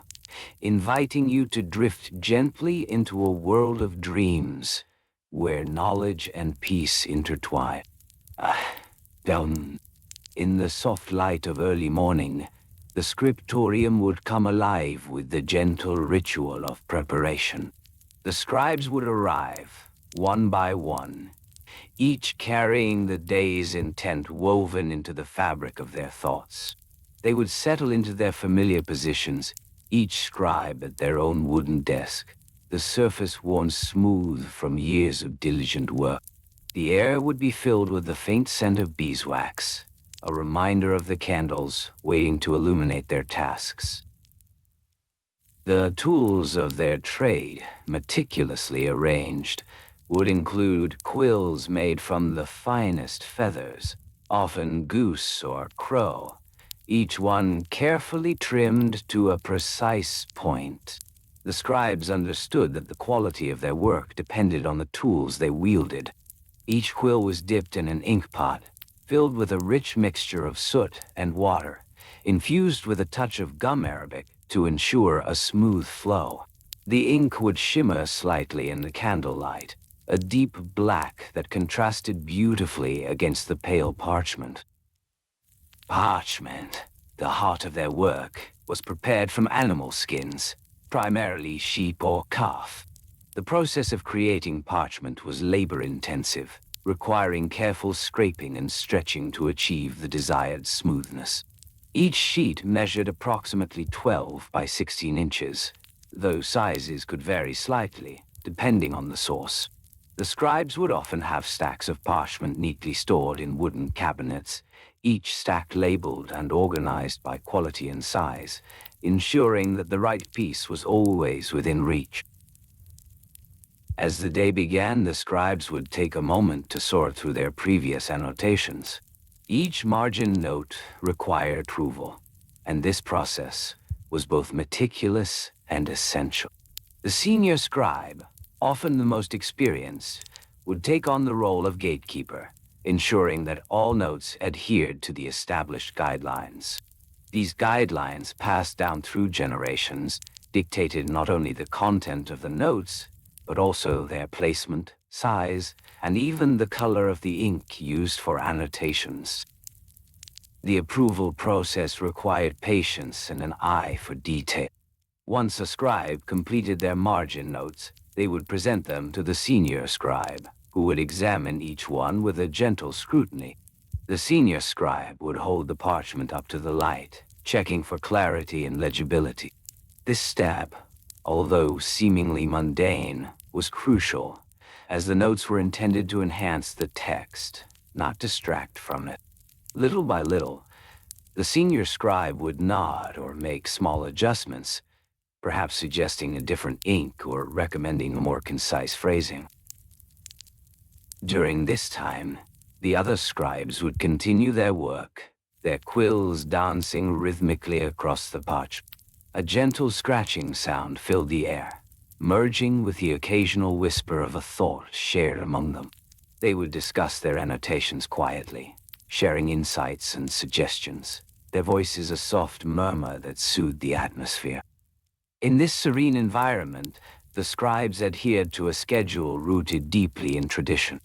inviting you to drift gently into a world of dreams, where knowledge and peace intertwine. Down in the soft light of early morning, the scriptorium would come alive with the gentle ritual of preparation. The scribes would arrive, one by one, each carrying the day's intent woven into the fabric of their thoughts. They would settle into their familiar positions, each scribe at their own wooden desk, the surface worn smooth from years of diligent work. The air would be filled with the faint scent of beeswax, a reminder of the candles waiting to illuminate their tasks. The tools of their trade, meticulously arranged, would include quills made from the finest feathers, often goose or crow, each one carefully trimmed to a precise point. The scribes understood that the quality of their work depended on the tools they wielded. Each quill was dipped in an ink pot, filled with a rich mixture of soot and water, infused with a touch of gum arabic to ensure a smooth flow. The ink would shimmer slightly in the candlelight, a deep black that contrasted beautifully against the pale parchment. Parchment, the heart of their work, was prepared from animal skins, primarily sheep or calf. The process of creating parchment was labor-intensive, requiring careful scraping and stretching to achieve the desired smoothness. Each sheet measured approximately 12 by 16 inches, though sizes could vary slightly, depending on the source. The scribes would often have stacks of parchment neatly stored in wooden cabinets, each stack labeled and organized by quality and size, ensuring that the right piece was always within reach. As the day began, the scribes would take a moment to sort through their previous annotations. Each margin note required approval, and this process was both meticulous and essential. The senior scribe, often the most experienced, would take on the role of gatekeeper, ensuring that all notes adhered to the established guidelines. These guidelines, passed down through generations, dictated not only the content of the notes, but also their placement, size, and even the color of the ink used for annotations. The approval process required patience and an eye for detail. Once a scribe completed their margin notes, they would present them to the senior scribe, who would examine each one with a gentle scrutiny. The senior scribe would hold the parchment up to the light, checking for clarity and legibility. This step, although seemingly mundane, was crucial, as the notes were intended to enhance the text, not distract from it. Little by little, the senior scribe would nod or make small adjustments, perhaps suggesting a different ink or recommending a more concise phrasing. During this time, the other scribes would continue their work, their quills dancing rhythmically across the parchment. A gentle scratching sound filled the air, merging with the occasional whisper of a thought shared among them. They would discuss their annotations quietly, sharing insights and suggestions, their voices a soft murmur that soothed the atmosphere. In this serene environment, the scribes adhered to a schedule rooted deeply in tradition.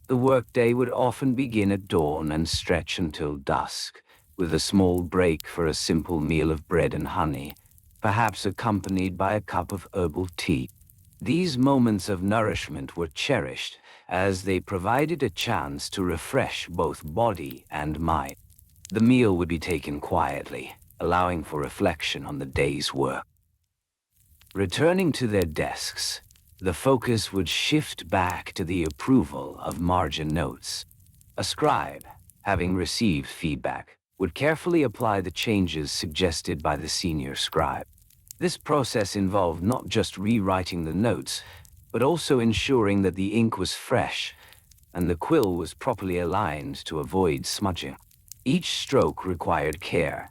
The workday would often begin at dawn and stretch until dusk, with a small break for a simple meal of bread and honey, perhaps accompanied by a cup of herbal tea. These moments of nourishment were cherished, as they provided a chance to refresh both body and mind. The meal would be taken quietly, allowing for reflection on the day's work. Returning to their desks, the focus would shift back to the approval of margin notes. A scribe, having received feedback, would carefully apply the changes suggested by the senior scribe. This process involved not just rewriting the notes, but also ensuring that the ink was fresh and the quill was properly aligned to avoid smudging. Each stroke required care,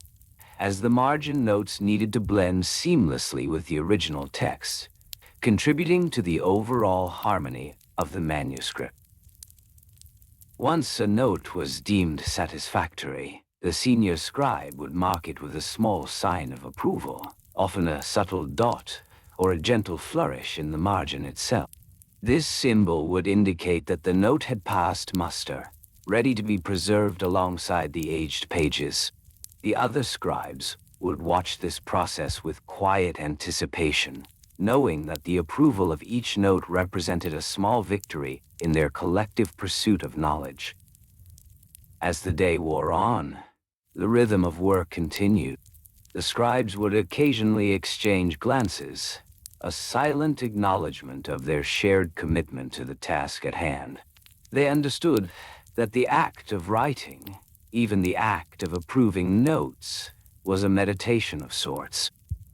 as the margin notes needed to blend seamlessly with the original text, contributing to the overall harmony of the manuscript. Once a note was deemed satisfactory, the senior scribe would mark it with a small sign of approval, often a subtle dot or a gentle flourish in the margin itself. This symbol would indicate that the note had passed muster, ready to be preserved alongside the aged pages. The other scribes would watch this process with quiet anticipation, knowing that the approval of each note represented a small victory in their collective pursuit of knowledge. As the day wore on, the rhythm of work continued. The scribes would occasionally exchange glances, a silent acknowledgement of their shared commitment to the task at hand. They understood that the act of writing, even the act of approving notes, was a meditation of sorts.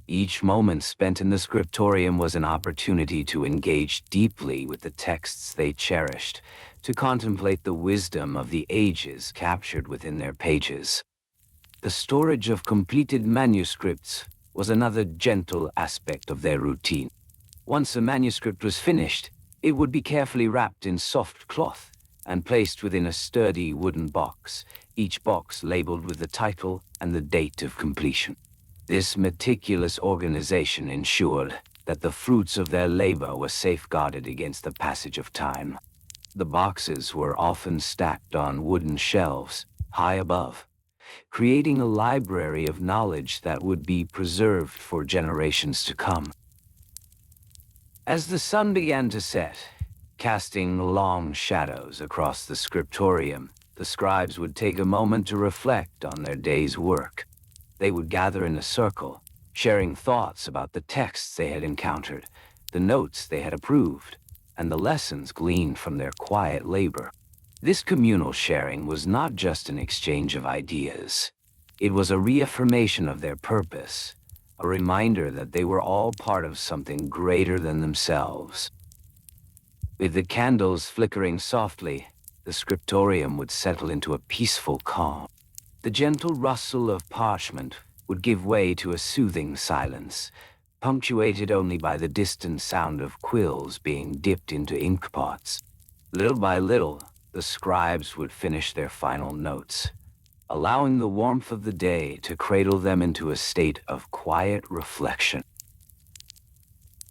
Each moment spent in the scriptorium was an opportunity to engage deeply with the texts they cherished, to contemplate the wisdom of the ages captured within their pages. The storage of completed manuscripts was another gentle aspect of their routine. Once a manuscript was finished, it would be carefully wrapped in soft cloth and placed within a sturdy wooden box, each box labeled with the title and the date of completion. This meticulous organization ensured that the fruits of their labor were safeguarded against the passage of time. The boxes were often stacked on wooden shelves, high above, creating a library of knowledge that would be preserved for generations to come. As the sun began to set, casting long shadows across the scriptorium, the scribes would take a moment to reflect on their day's work. They would gather in a circle, sharing thoughts about the texts they had encountered, the notes they had approved, and the lessons gleaned from their quiet labor. This communal sharing was not just an exchange of ideas. It was a reaffirmation of their purpose, a reminder that they were all part of something greater than themselves. With the candles flickering softly, the scriptorium would settle into a peaceful calm. The gentle rustle of parchment would give way to a soothing silence, punctuated only by the distant sound of quills being dipped into ink pots. Little by little, the scribes would finish their final notes, allowing the warmth of the day to cradle them into a state of quiet reflection.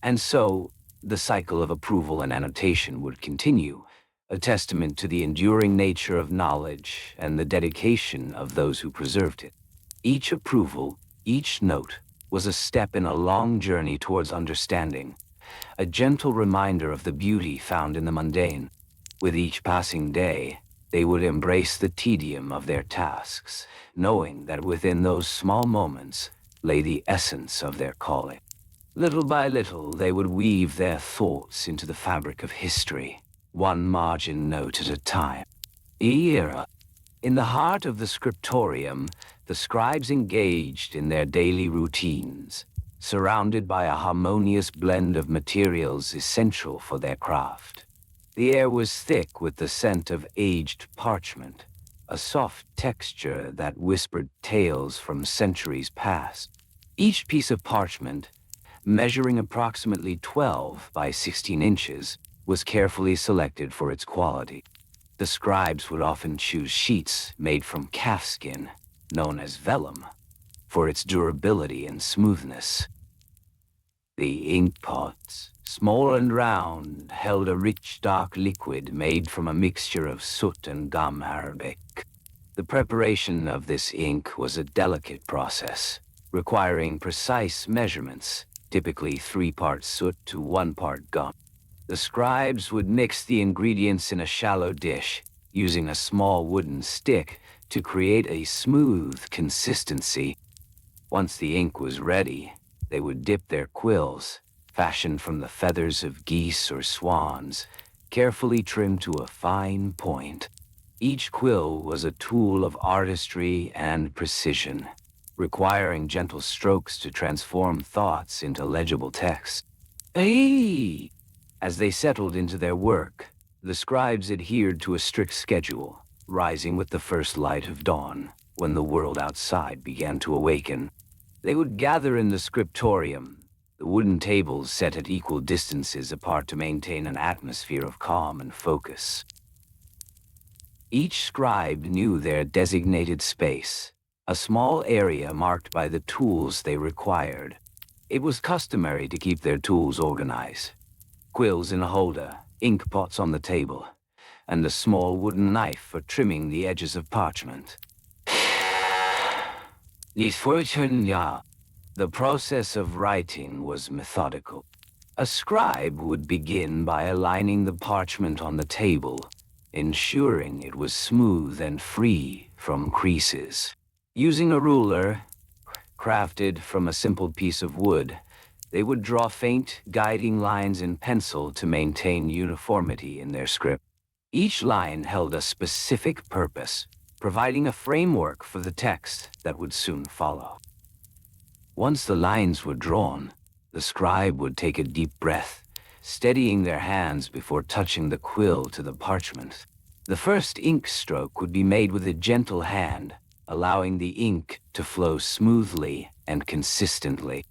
And so, the cycle of approval and annotation would continue, a testament to the enduring nature of knowledge and the dedication of those who preserved it. Each approval, each note, was a step in a long journey towards understanding, a gentle reminder of the beauty found in the mundane. With each passing day, they would embrace the tedium of their tasks, knowing that within those small moments lay the essence of their calling. Little by little, they would weave their thoughts into the fabric of history, one margin note at a time. Era. In the heart of the scriptorium, the scribes engaged in their daily routines, surrounded by a harmonious blend of materials essential for their craft. The air was thick with the scent of aged parchment, a soft texture that whispered tales from centuries past. Each piece of parchment, measuring approximately 12 by 16 inches, was carefully selected for its quality. The scribes would often choose sheets made from calfskin, known as vellum, for its durability and smoothness. The ink pots, small and round, held a rich dark liquid made from a mixture of soot and gum arabic. The preparation of this ink was a delicate process, requiring precise measurements, typically 3 parts soot to 1 part gum. The scribes would mix the ingredients in a shallow dish, using a small wooden stick to create a smooth consistency. Once the ink was ready, they would dip their quills, fashioned from the feathers of geese or swans, carefully trimmed to a fine point. Each quill was a tool of artistry and precision, requiring gentle strokes to transform thoughts into legible text. Hey! As they settled into their work, the scribes adhered to a strict schedule, rising with the first light of dawn, when the world outside began to awaken. They would gather in the scriptorium, the wooden tables set at equal distances apart to maintain an atmosphere of calm and focus. Each scribe knew their designated space, a small area marked by the tools they required. It was customary to keep their tools organized. Quills in a holder, ink pots on the table, and a small wooden knife for trimming the edges of parchment. The process of writing was methodical. A scribe would begin by aligning the parchment on the table, ensuring it was smooth and free from creases. Using a ruler, crafted from a simple piece of wood, they would draw faint, guiding lines in pencil to maintain uniformity in their script. Each line held a specific purpose, providing a framework for the text that would soon follow. Once the lines were drawn, the scribe would take a deep breath, steadying their hands before touching the quill to the parchment. The first ink stroke would be made with a gentle hand, allowing the ink to flow smoothly and consistently.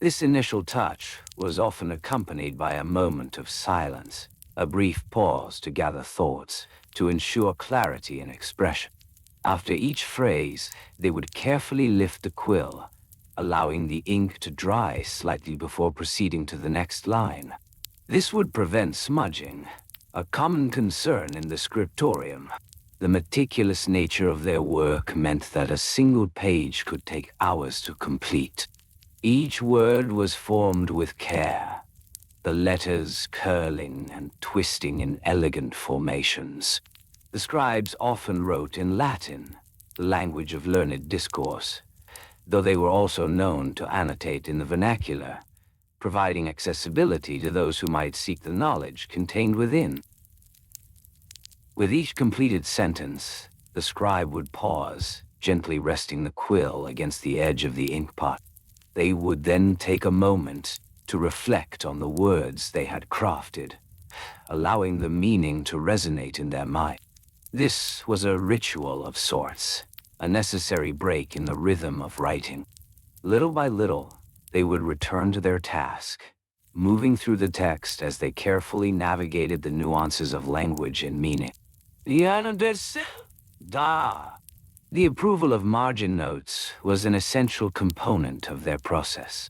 This initial touch was often accompanied by a moment of silence, a brief pause to gather thoughts, to ensure clarity in expression. After each phrase, they would carefully lift the quill, allowing the ink to dry slightly before proceeding to the next line. This would prevent smudging, a common concern in the scriptorium. The meticulous nature of their work meant that a single page could take hours to complete. Each word was formed with care, the letters curling and twisting in elegant formations. The scribes often wrote in Latin, the language of learned discourse, though they were also known to annotate in the vernacular, providing accessibility to those who might seek the knowledge contained within. With each completed sentence, the scribe would pause, gently resting the quill against the edge of the inkpot. They would then take a moment to reflect on the words they had crafted, allowing the meaning to resonate in their mind. This was a ritual of sorts, a necessary break in the rhythm of writing. Little by little, they would return to their task, moving through the text as they carefully navigated the nuances of language and meaning. The approval of margin notes was an essential component of their process.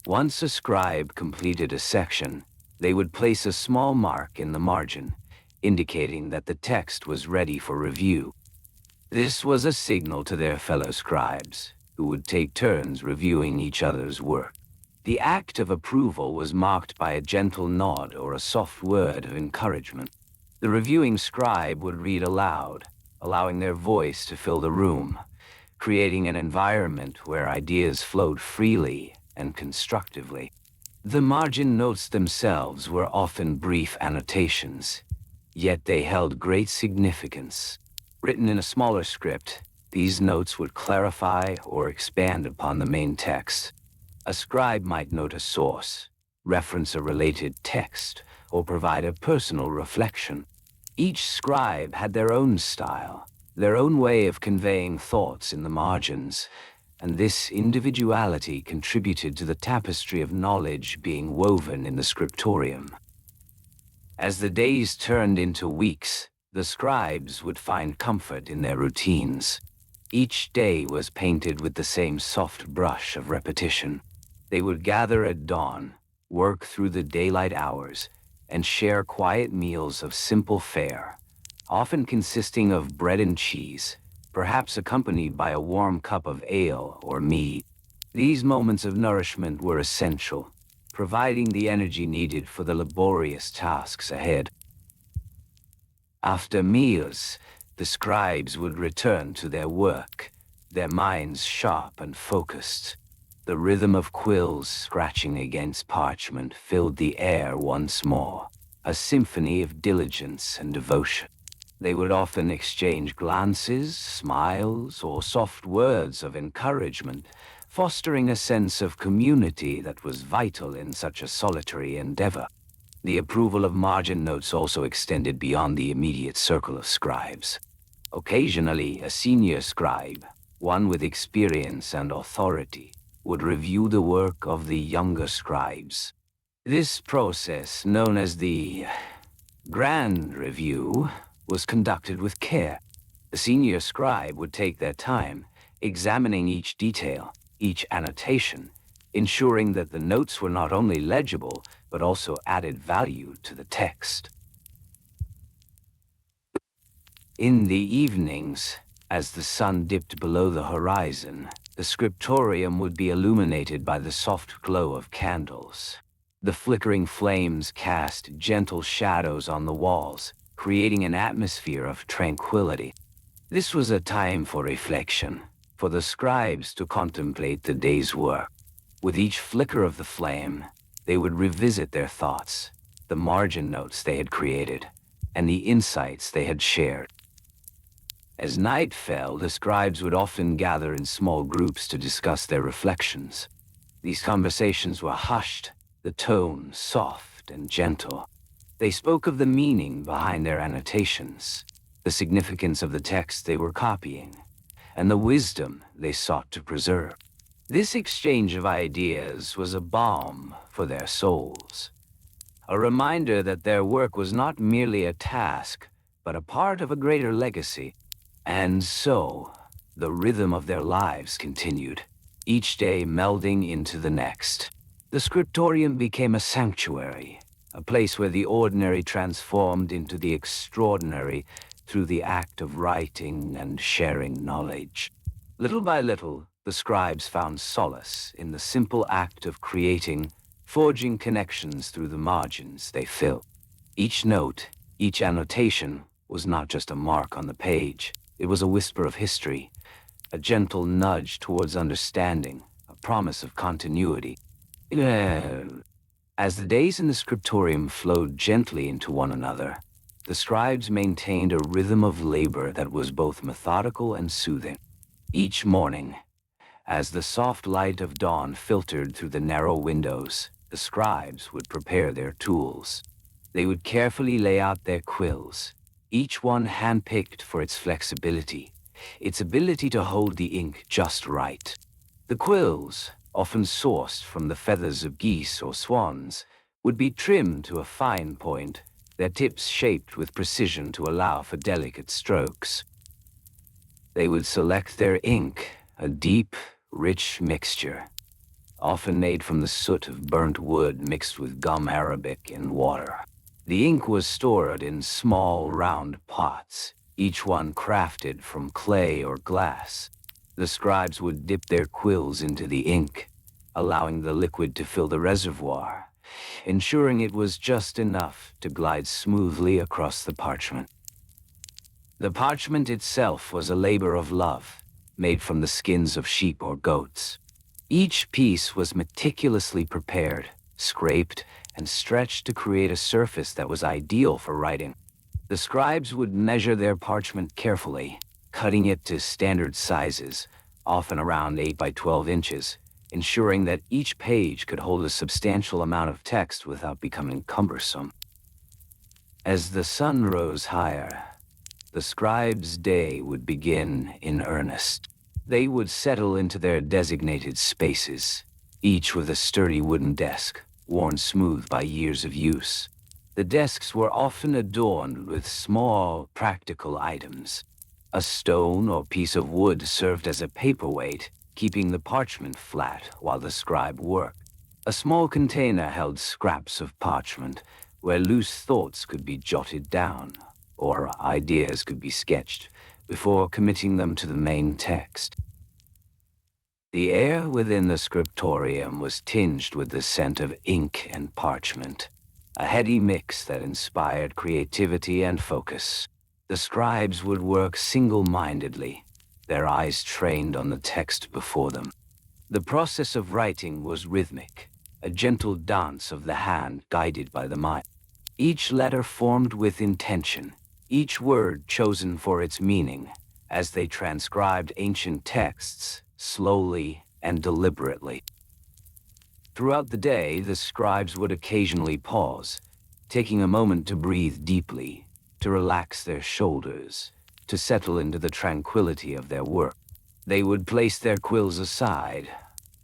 Once a scribe completed a section, they would place a small mark in the margin, indicating that the text was ready for review. This was a signal to their fellow scribes, who would take turns reviewing each other's work. The act of approval was marked by a gentle nod or a soft word of encouragement. The reviewing scribe would read aloud, allowing their voice to fill the room, creating an environment where ideas flowed freely and constructively. The margin notes themselves were often brief annotations, yet they held great significance. Written in a smaller script, these notes would clarify or expand upon the main text. A scribe might note a source, reference a related text, or provide a personal reflection. Each scribe had their own style, their own way of conveying thoughts in the margins, and this individuality contributed to the tapestry of knowledge being woven in the scriptorium. As the days turned into weeks, the scribes would find comfort in their routines. Each day was painted with the same soft brush of repetition. They would gather at dawn, work through the daylight hours, and share quiet meals of simple fare, often consisting of bread and cheese, perhaps accompanied by a warm cup of ale or mead. These moments of nourishment were essential, providing the energy needed for the laborious tasks ahead. After meals, the scribes would return to their work, their minds sharp and focused. The rhythm of quills scratching against parchment filled the air once more, a symphony of diligence and devotion. They would often exchange glances, smiles, or soft words of encouragement, fostering a sense of community that was vital in such a solitary endeavor. The approval of margin notes also extended beyond the immediate circle of scribes. Occasionally, a senior scribe, one with experience and authority, would review the work of the younger scribes. This process, known as the Grand Review, was conducted with care. The senior scribe would take their time, examining each detail, each annotation, ensuring that the notes were not only legible, but also added value to the text. In the evenings, as the sun dipped below the horizon, the scriptorium would be illuminated by the soft glow of candles. The flickering flames cast gentle shadows on the walls, creating an atmosphere of tranquility. This was a time for reflection, for the scribes to contemplate the day's work. With each flicker of the flame, they would revisit their thoughts, the margin notes they had created, and the insights they had shared. As night fell, the scribes would often gather in small groups to discuss their reflections. These conversations were hushed, the tone soft and gentle. They spoke of the meaning behind their annotations, the significance of the text they were copying, and the wisdom they sought to preserve. This exchange of ideas was a balm for their souls, a reminder that their work was not merely a task, but a part of a greater legacy. And so, the rhythm of their lives continued, each day melding into the next. The scriptorium became a sanctuary, a place where the ordinary transformed into the extraordinary through the act of writing and sharing knowledge. Little by little, the scribes found solace in the simple act of creating, forging connections through the margins they filled. Each note, each annotation, was not just a mark on the page. It was a whisper of history, a gentle nudge towards understanding, a promise of continuity. As the days in the scriptorium flowed gently into one another, the scribes maintained a rhythm of labor that was both methodical and soothing. Each morning, as the soft light of dawn filtered through the narrow windows, the scribes would prepare their tools. They would carefully lay out their quills, each one handpicked for its flexibility, its ability to hold the ink just right. The quills, often sourced from the feathers of geese or swans, would be trimmed to a fine point, their tips shaped with precision to allow for delicate strokes. They would select their ink, a deep, rich mixture, often made from the soot of burnt wood mixed with gum arabic and water. The ink was stored in small, round pots, each one crafted from clay or glass. The scribes would dip their quills into the ink, allowing the liquid to fill the reservoir, ensuring it was just enough to glide smoothly across the parchment. The parchment itself was a labor of love, made from the skins of sheep or goats. Each piece was meticulously prepared, scraped, and stretched to create a surface that was ideal for writing. The scribes would measure their parchment carefully, cutting it to standard sizes, often around 8 by 12 inches, ensuring that each page could hold a substantial amount of text without becoming cumbersome. As the sun rose higher, the scribes' day would begin in earnest. They would settle into their designated spaces, each with a sturdy wooden desk, worn smooth by years of use. The desks were often adorned with small, practical items. A stone or piece of wood served as a paperweight, keeping the parchment flat while the scribe worked. A small container held scraps of parchment, where loose thoughts could be jotted down, or ideas could be sketched, before committing them to the main text. The air within the scriptorium was tinged with the scent of ink and parchment, a heady mix that inspired creativity and focus. The scribes would work single-mindedly, their eyes trained on the text before them. The process of writing was rhythmic, a gentle dance of the hand guided by the mind. Each letter formed with intention, each word chosen for its meaning, as they transcribed ancient texts, slowly and deliberately. Throughout the day, the scribes would occasionally pause, taking a moment to breathe deeply, to relax their shoulders, to settle into the tranquility of their work. They would place their quills aside,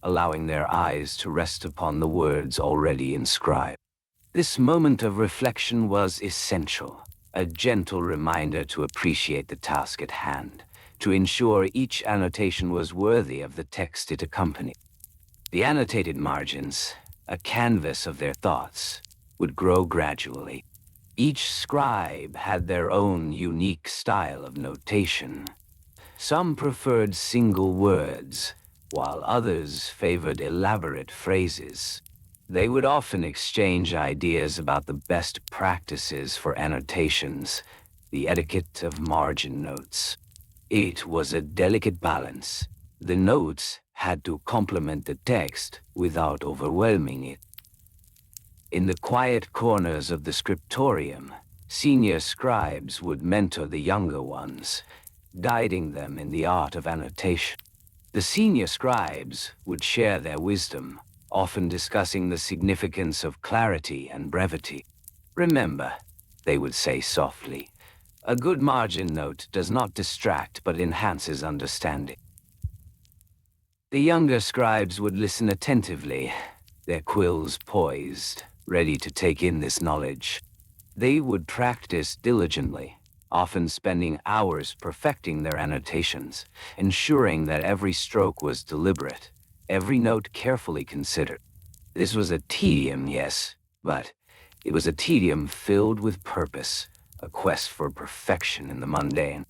allowing their eyes to rest upon the words already inscribed. This moment of reflection was essential, a gentle reminder to appreciate the task at hand, to ensure each annotation was worthy of the text it accompanied. The annotated margins, a canvas of their thoughts, would grow gradually. Each scribe had their own unique style of notation. Some preferred single words, while others favored elaborate phrases. They would often exchange ideas about the best practices for annotations, the etiquette of margin notes. It was a delicate balance. The notes had to complement the text without overwhelming it. In the quiet corners of the scriptorium, senior scribes would mentor the younger ones, guiding them in the art of annotation. The senior scribes would share their wisdom, often discussing the significance of clarity and brevity. Remember, they would say softly, a good margin note does not distract but enhances understanding. The younger scribes would listen attentively, their quills poised, ready to take in this knowledge. They would practice diligently, often spending hours perfecting their annotations, ensuring that every stroke was deliberate, every note carefully considered. This was a tedium, yes, but it was a tedium filled with purpose, a quest for perfection in the mundane.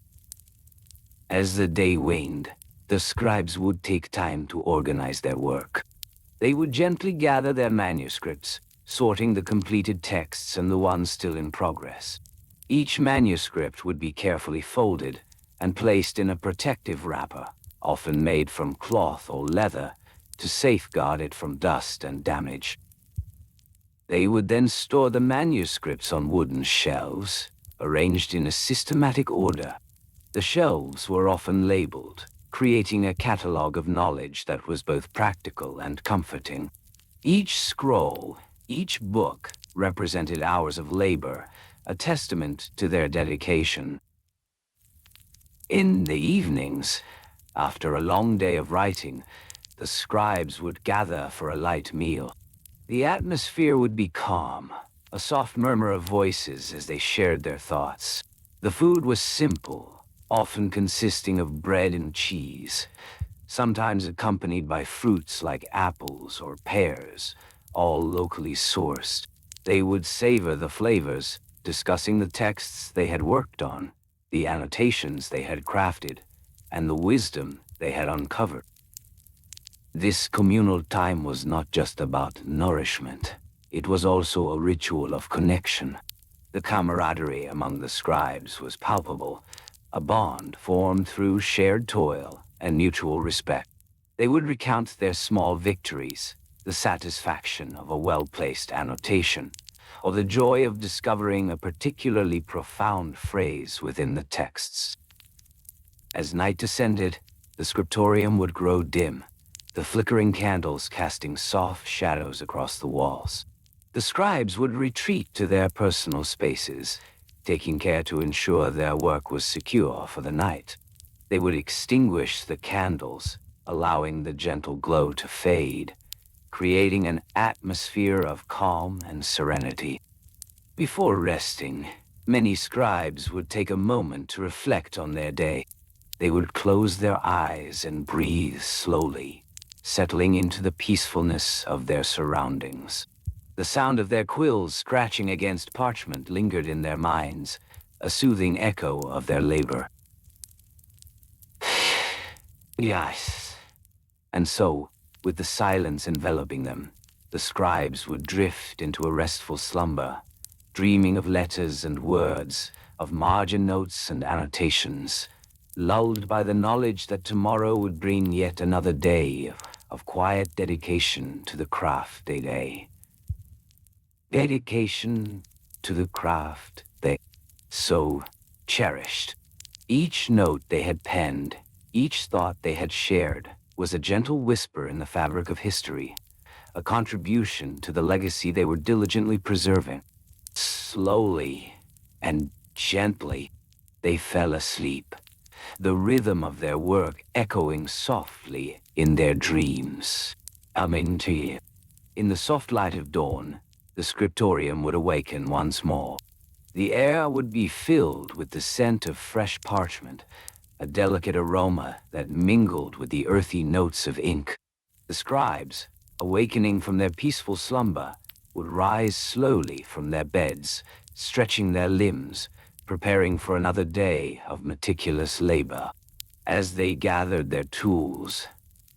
As the day waned, the scribes would take time to organize their work. They would gently gather their manuscripts, sorting the completed texts and the ones still in progress. Each manuscript would be carefully folded and placed in a protective wrapper, often made from cloth or leather, to safeguard it from dust and damage. They would then store the manuscripts on wooden shelves, arranged in a systematic order. The shelves were often labeled, creating a catalog of knowledge that was both practical and comforting. Each scroll, each book, represented hours of labor, a testament to their dedication. In the evenings, after a long day of writing, the scribes would gather for a light meal. The atmosphere would be calm, a soft murmur of voices as they shared their thoughts. The food was simple, often consisting of bread and cheese, sometimes accompanied by fruits like apples or pears, all locally sourced. They would savor the flavors, discussing the texts they had worked on, the annotations they had crafted, and the wisdom they had uncovered. This communal time was not just about nourishment. It was also a ritual of connection. The camaraderie among the scribes was palpable, a bond formed through shared toil and mutual respect. They would recount their small victories, the satisfaction of a well-placed annotation, or the joy of discovering a particularly profound phrase within the texts. As night descended, the scriptorium would grow dim, the flickering candles casting soft shadows across the walls. The scribes would retreat to their personal spaces, taking care to ensure their work was secure for the night. They would extinguish the candles, allowing the gentle glow to fade, creating an atmosphere of calm and serenity. Before resting, many scribes would take a moment to reflect on their day. They would close their eyes and breathe slowly, settling into the peacefulness of their surroundings. The sound of their quills scratching against parchment lingered in their minds, a soothing echo of their labor. Yes. And so, with the silence enveloping them, the scribes would drift into a restful slumber, dreaming of letters and words, of margin notes and annotations, lulled by the knowledge that tomorrow would bring yet another day of quiet dedication to the craft they dedication to the craft they so cherished. Each note they had penned, each thought they had shared, was a gentle whisper in the fabric of history, a contribution to the legacy they were diligently preserving. Slowly and gently, they fell asleep, the rhythm of their work echoing softly in their dreams. Aminti. In the soft light of dawn, the scriptorium would awaken once more. The air would be filled with the scent of fresh parchment, a delicate aroma that mingled with the earthy notes of ink. The scribes, awakening from their peaceful slumber, would rise slowly from their beds, stretching their limbs, preparing for another day of meticulous labor. As they gathered their tools,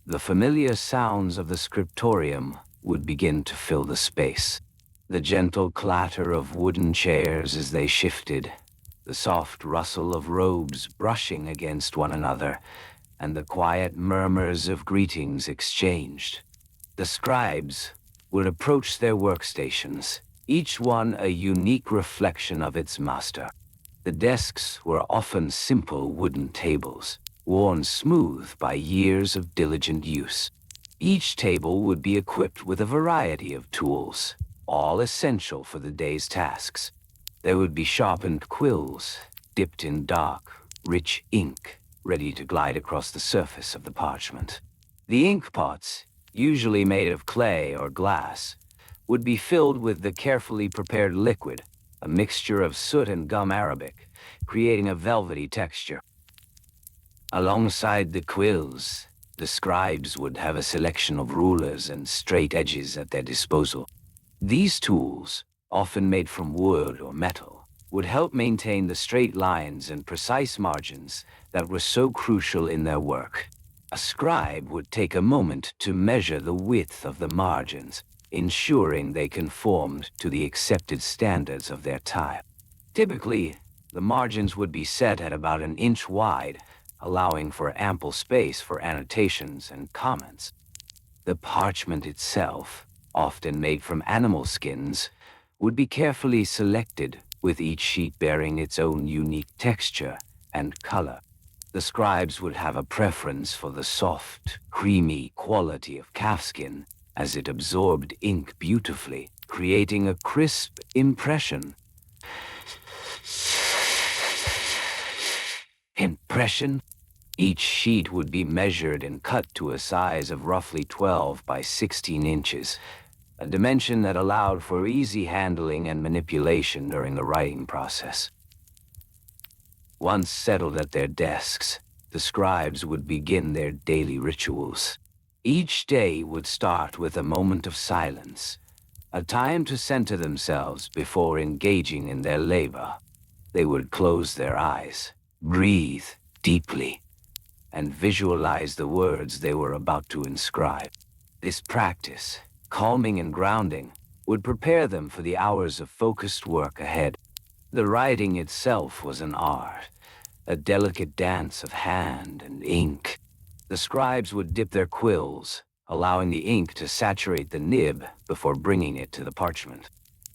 the familiar sounds of the scriptorium would begin to fill the space. The gentle clatter of wooden chairs as they shifted, the soft rustle of robes brushing against one another, and the quiet murmurs of greetings exchanged. The scribes would approach their workstations, each one a unique reflection of its master. The desks were often simple wooden tables, worn smooth by years of diligent use. Each table would be equipped with a variety of tools, all essential for the day's tasks. There would be sharpened quills, dipped in dark, rich ink, ready to glide across the surface of the parchment. The ink pots, usually made of clay or glass, would be filled with the carefully prepared liquid, a mixture of soot and gum arabic, creating a velvety texture. Alongside the quills, the scribes would have a selection of rulers and straight edges at their disposal. These tools, often made from wood or metal, would help maintain the straight lines and precise margins that were so crucial in their work. A scribe would take a moment to measure the width of the margins, ensuring they conformed to the accepted standards of their time. Typically, the margins would be set at about an inch wide, allowing for ample space for annotations and comments. The parchment itself, often made from animal skins, would be carefully selected, with each sheet bearing its own unique texture and color. The scribes would have a preference for the soft, creamy quality of calfskin, as it absorbed ink beautifully, creating a crisp impression. Each sheet would be measured and cut to a size of roughly 12 by 16 inches, a dimension that allowed for easy handling and manipulation during the writing process. Once settled at their desks, the scribes would begin their daily rituals. Each day would start with a moment of silence, a time to center themselves before engaging in their labor. They would close their eyes, breathe deeply, and visualize the words they were about to inscribe. This practice, calming and grounding, would prepare them for the hours of focused work ahead. The writing itself was an art, a delicate dance of hand and ink. The scribes would dip their quills, allowing the ink to saturate the nib before bringing it to the parchment.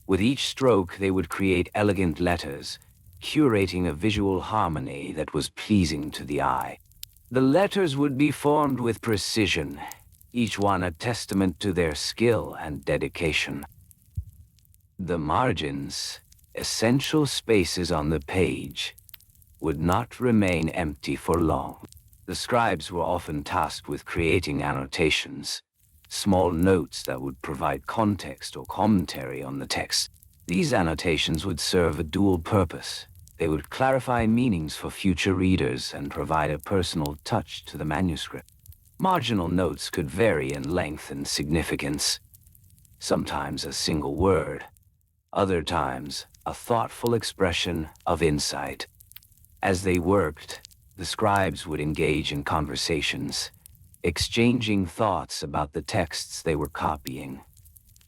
With each stroke, they would create elegant letters, curating a visual harmony that was pleasing to the eye. The letters would be formed with precision, each one a testament to their skill and dedication. The margins, essential spaces on the page, would not remain empty for long. The scribes were often tasked with creating annotations, small notes that would provide context or commentary on the text. These annotations would serve a dual purpose. They would clarify meanings for future readers and provide a personal touch to the manuscript. Marginal notes could vary in length and significance. Sometimes a single word, other times a thoughtful expression of insight. As they worked, the scribes would engage in conversations, exchanging thoughts about the texts they were copying,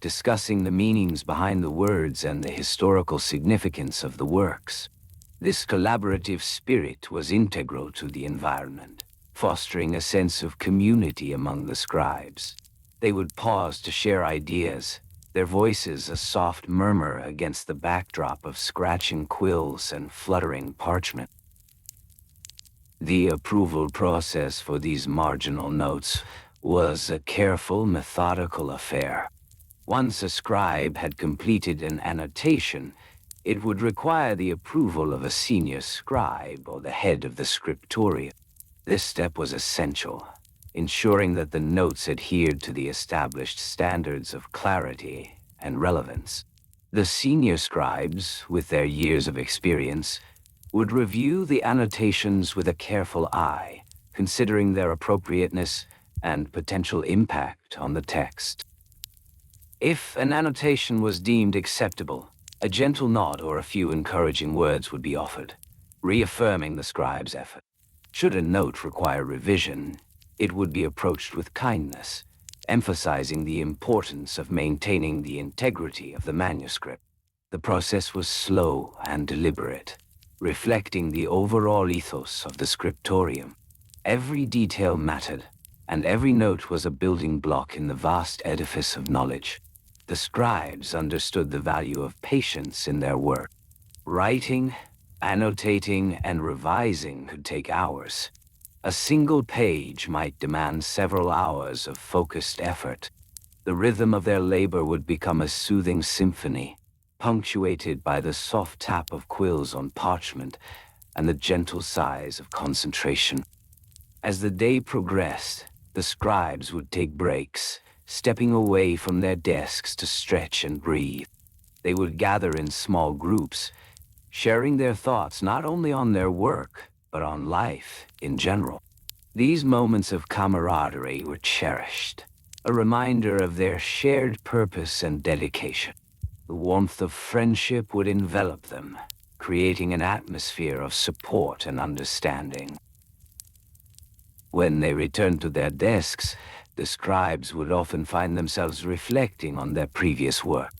discussing the meanings behind the words and the historical significance of the works. This collaborative spirit was integral to the environment, fostering a sense of community among the scribes. They would pause to share ideas, their voices a soft murmur against the backdrop of scratching quills and fluttering parchment. The approval process for these marginal notes was a careful, methodical affair. Once a scribe had completed an annotation, it would require the approval of a senior scribe or the head of the scriptorium. This step was essential, ensuring that the notes adhered to the established standards of clarity and relevance. The senior scribes, with their years of experience, would review the annotations with a careful eye, considering their appropriateness and potential impact on the text. If an annotation was deemed acceptable, a gentle nod or a few encouraging words would be offered, reaffirming the scribe's effort. Should a note require revision, it would be approached with kindness, emphasizing the importance of maintaining the integrity of the manuscript. The process was slow and deliberate, reflecting the overall ethos of the scriptorium. Every detail mattered, and every note was a building block in the vast edifice of knowledge. The scribes understood the value of patience in their work. Writing, annotating, and revising could take hours. A single page might demand several hours of focused effort. The rhythm of their labor would become a soothing symphony, punctuated by the soft tap of quills on parchment and the gentle sighs of concentration. As the day progressed, the scribes would take breaks, stepping away from their desks to stretch and breathe. They would gather in small groups, sharing their thoughts not only on their work, but on life in general. These moments of camaraderie were cherished, a reminder of their shared purpose and dedication. The warmth of friendship would envelop them, creating an atmosphere of support and understanding. When they returned to their desks, the scribes would often find themselves reflecting on their previous work.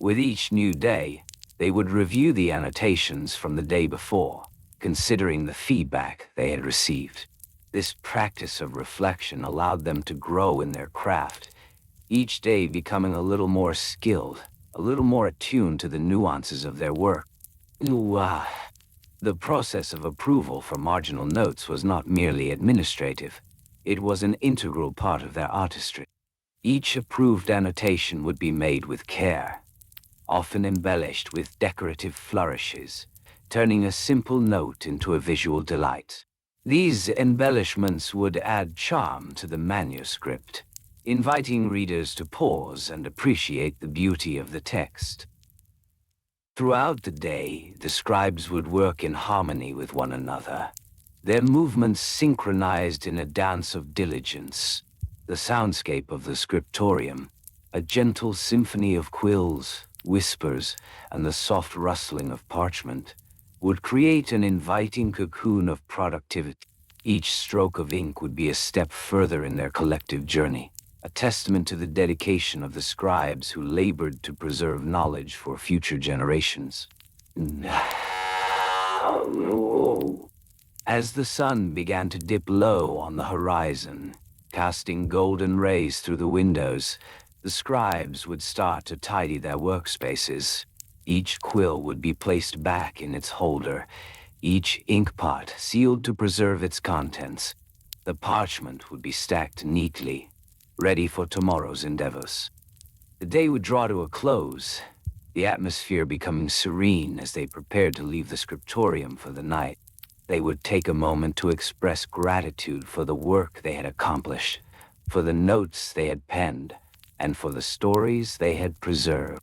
With each new day, they would review the annotations from the day before, considering the feedback they had received. This practice of reflection allowed them to grow in their craft, each day becoming a little more skilled, a little more attuned to the nuances of their work. The process of approval for marginal notes was not merely administrative. It was an integral part of their artistry. Each approved annotation would be made with care, often embellished with decorative flourishes, turning a simple note into a visual delight. These embellishments would add charm to the manuscript, inviting readers to pause and appreciate the beauty of the text. Throughout the day, the scribes would work in harmony with one another, their movements synchronized in a dance of diligence. The soundscape of the scriptorium, a gentle symphony of quills, whispers, and the soft rustling of parchment, would create an inviting cocoon of productivity. Each stroke of ink would be a step further in their collective journey, a testament to the dedication of the scribes who labored to preserve knowledge for future generations. As the sun began to dip low on the horizon, casting golden rays through the windows, the scribes would start to tidy their workspaces. Each quill would be placed back in its holder, each inkpot sealed to preserve its contents. The parchment would be stacked neatly, ready for tomorrow's endeavors. The day would draw to a close, the atmosphere becoming serene as they prepared to leave the scriptorium for the night. They would take a moment to express gratitude for the work they had accomplished, for the notes they had penned, and for the stories they had preserved.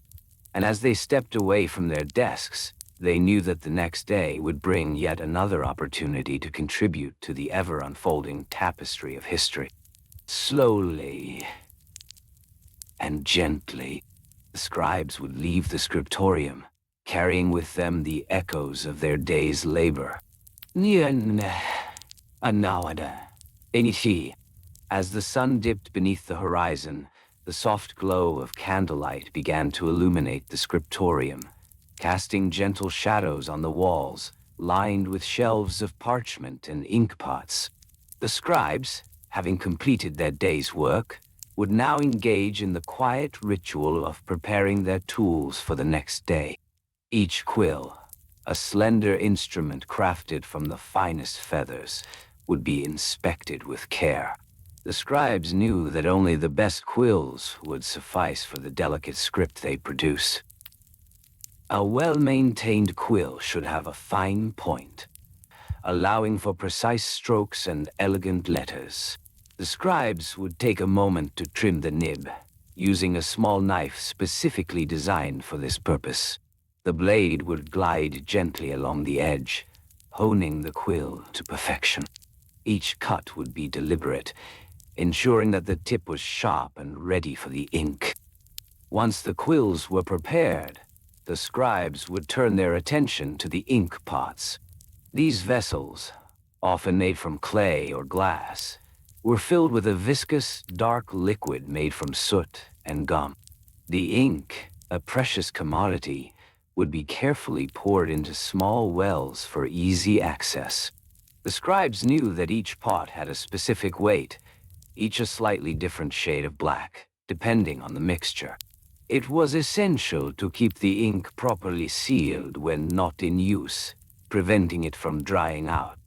And as they stepped away from their desks, they knew that the next day would bring yet another opportunity to contribute to the ever-unfolding tapestry of history. Slowly and gently, the scribes would leave the scriptorium, carrying with them the echoes of their day's labor. As the sun dipped beneath the horizon, the soft glow of candlelight began to illuminate the scriptorium, casting gentle shadows on the walls, lined with shelves of parchment and inkpots. The scribes, having completed their day's work, would now engage in the quiet ritual of preparing their tools for the next day. Each quill, a slender instrument crafted from the finest feathers, would be inspected with care. The scribes knew that only the best quills would suffice for the delicate script they produce. A well-maintained quill should have a fine point, allowing for precise strokes and elegant letters. The scribes would take a moment to trim the nib, using a small knife specifically designed for this purpose. The blade would glide gently along the edge, honing the quill to perfection. Each cut would be deliberate, ensuring that the tip was sharp and ready for the ink. Once the quills were prepared, the scribes would turn their attention to the ink pots. These vessels, often made from clay or glass, were filled with a viscous, dark liquid made from soot and gum. The ink, a precious commodity, would be carefully poured into small wells for easy access. The scribes knew that each pot had a specific weight, each a slightly different shade of black, depending on the mixture. It was essential to keep the ink properly sealed when not in use, preventing it from drying out.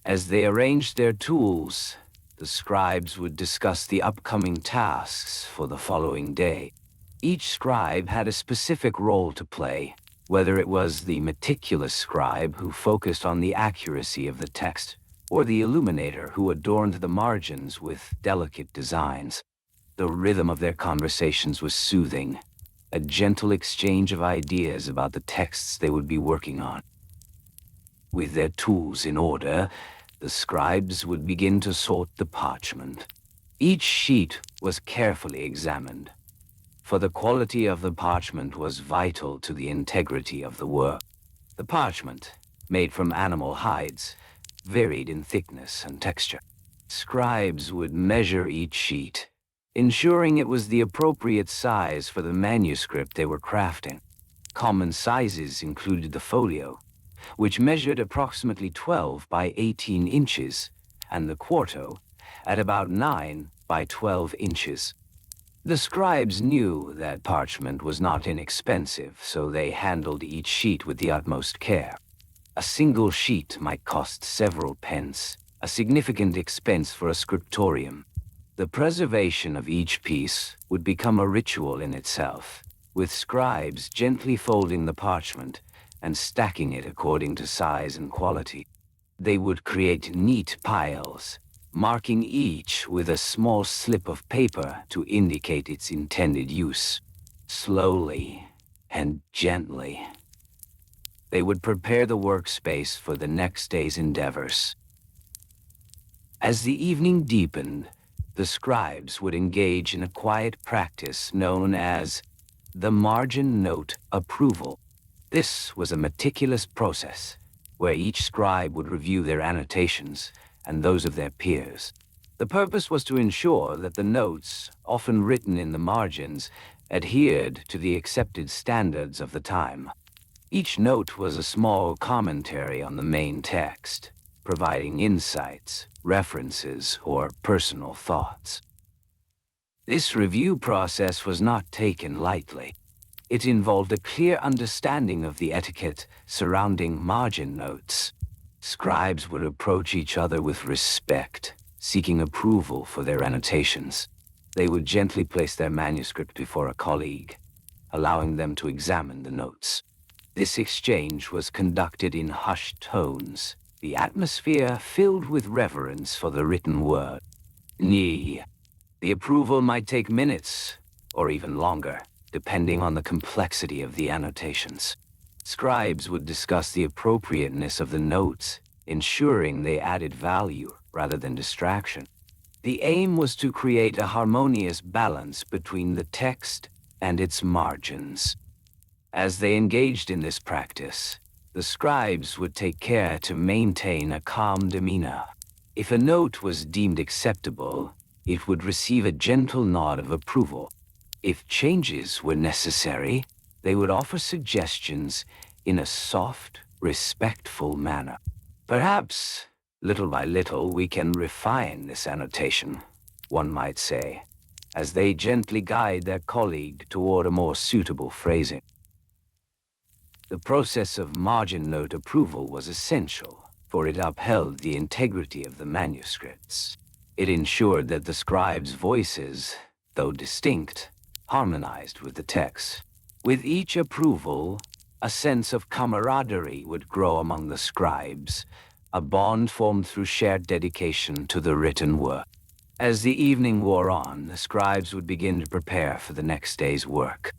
As they arranged their tools, the scribes would discuss the upcoming tasks for the following day. Each scribe had a specific role to play, whether it was the meticulous scribe who focused on the accuracy of the text, or the illuminator who adorned the margins with delicate designs. The rhythm of their conversations was soothing, a gentle exchange of ideas about the texts they would be working on. With their tools in order, the scribes would begin to sort the parchment. Each sheet was carefully examined, for the quality of the parchment was vital to the integrity of the work. The parchment, made from animal hides, varied in thickness and texture. Scribes would measure each sheet, ensuring it was the appropriate size for the manuscript they were crafting. Common sizes included the folio, which measured approximately 12 by 18 inches, and the quarto, at about 9 by 12 inches. The scribes knew that parchment was not inexpensive, so they handled each sheet with the utmost care. A single sheet might cost several pence, a significant expense for a scriptorium. The preservation of each piece would become a ritual in itself, with scribes gently folding the parchment and stacking it according to size and quality. They would create neat piles, marking each with a small slip of paper to indicate its intended use. Slowly and gently, they would prepare the workspace for the next day's endeavors. As the evening deepened, the scribes would engage in a quiet practice known as the margin note approval. This was a meticulous process where each scribe would review their annotations and those of their peers. The purpose was to ensure that the notes, often written in the margins, adhered to the accepted standards of the time. Each note was a small commentary on the main text, providing insights, references, or personal thoughts. This review process was not taken lightly. It involved a clear understanding of the etiquette surrounding margin notes. Scribes would approach each other with respect, seeking approval for their annotations. They would gently place their manuscript before a colleague, allowing them to examine the notes. This exchange was conducted in hushed tones, the atmosphere filled with reverence for the written word. The approval might take minutes, or even longer, depending on the complexity of the annotations. Scribes would discuss the appropriateness of the notes, ensuring they added value rather than distraction. The aim was to create a harmonious balance between the text and its margins. As they engaged in this practice, the scribes would take care to maintain a calm demeanor. If a note was deemed acceptable, it would receive a gentle nod of approval. If changes were necessary, they would offer suggestions in a soft, respectful manner. Perhaps, little by little, we can refine this annotation, one might say, as they gently guide their colleague toward a more suitable phrasing. The process of margin note approval was essential, for it upheld the integrity of the manuscripts. It ensured that the scribes' voices, though distinct, harmonized with the text. With each approval, a sense of camaraderie would grow among the scribes, a bond formed through shared dedication to the written word. As the evening wore on, the scribes would begin to prepare for the next day's work.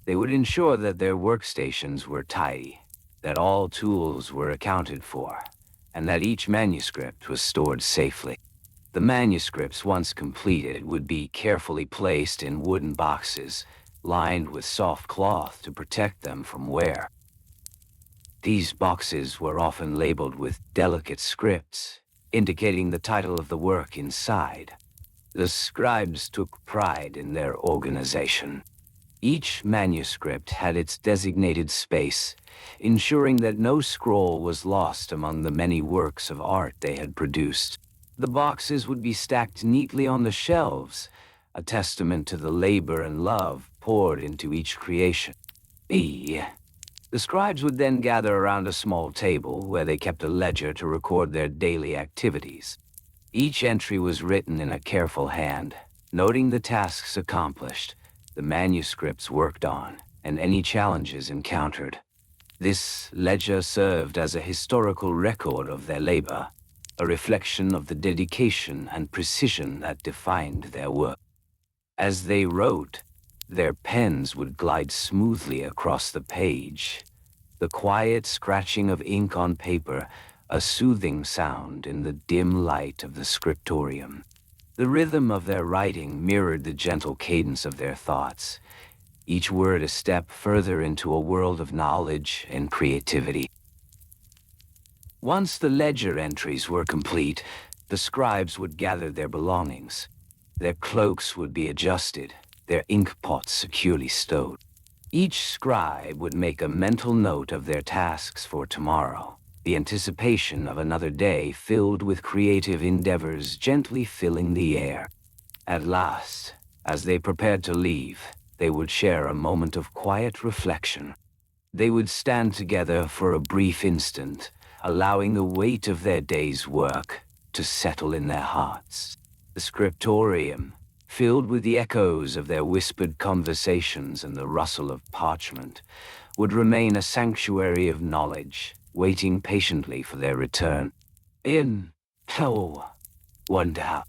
They would ensure that their workstations were tidy, that all tools were accounted for, and that each manuscript was stored safely. The manuscripts, once completed, would be carefully placed in wooden boxes, lined with soft cloth to protect them from wear. These boxes were often labeled with delicate scripts, indicating the title of the work inside. The scribes took pride in their organization. Each manuscript had its designated space, ensuring that no scroll was lost among the many works of art they had produced. The boxes would be stacked neatly on the shelves, a testament to the labor and love poured into each creation. The scribes would then gather around a small table where they kept a ledger to record their daily activities. Each entry was written in a careful hand, noting the tasks accomplished, the manuscripts worked on, and any challenges encountered. This ledger served as a historical record of their labor, a reflection of the dedication and precision that defined their work. As they wrote, their pens would glide smoothly across the page, the quiet scratching of ink on paper, a soothing sound in the dim light of the scriptorium. The rhythm of their writing mirrored the gentle cadence of their thoughts, each word a step further into a world of knowledge and creativity. Once the ledger entries were complete, the scribes would gather their belongings. Their cloaks would be adjusted, their ink pots securely stowed. Each scribe would make a mental note of their tasks for tomorrow, the anticipation of another day filled with creative endeavors gently filling the air. At last, as they prepared to leave, they would share a moment of quiet reflection. They would stand together for a brief instant, allowing the weight of their day's work to settle in their hearts. The scriptorium, filled with the echoes of their whispered conversations and the rustle of parchment, would remain a sanctuary of knowledge, waiting patiently for their return. Wonder.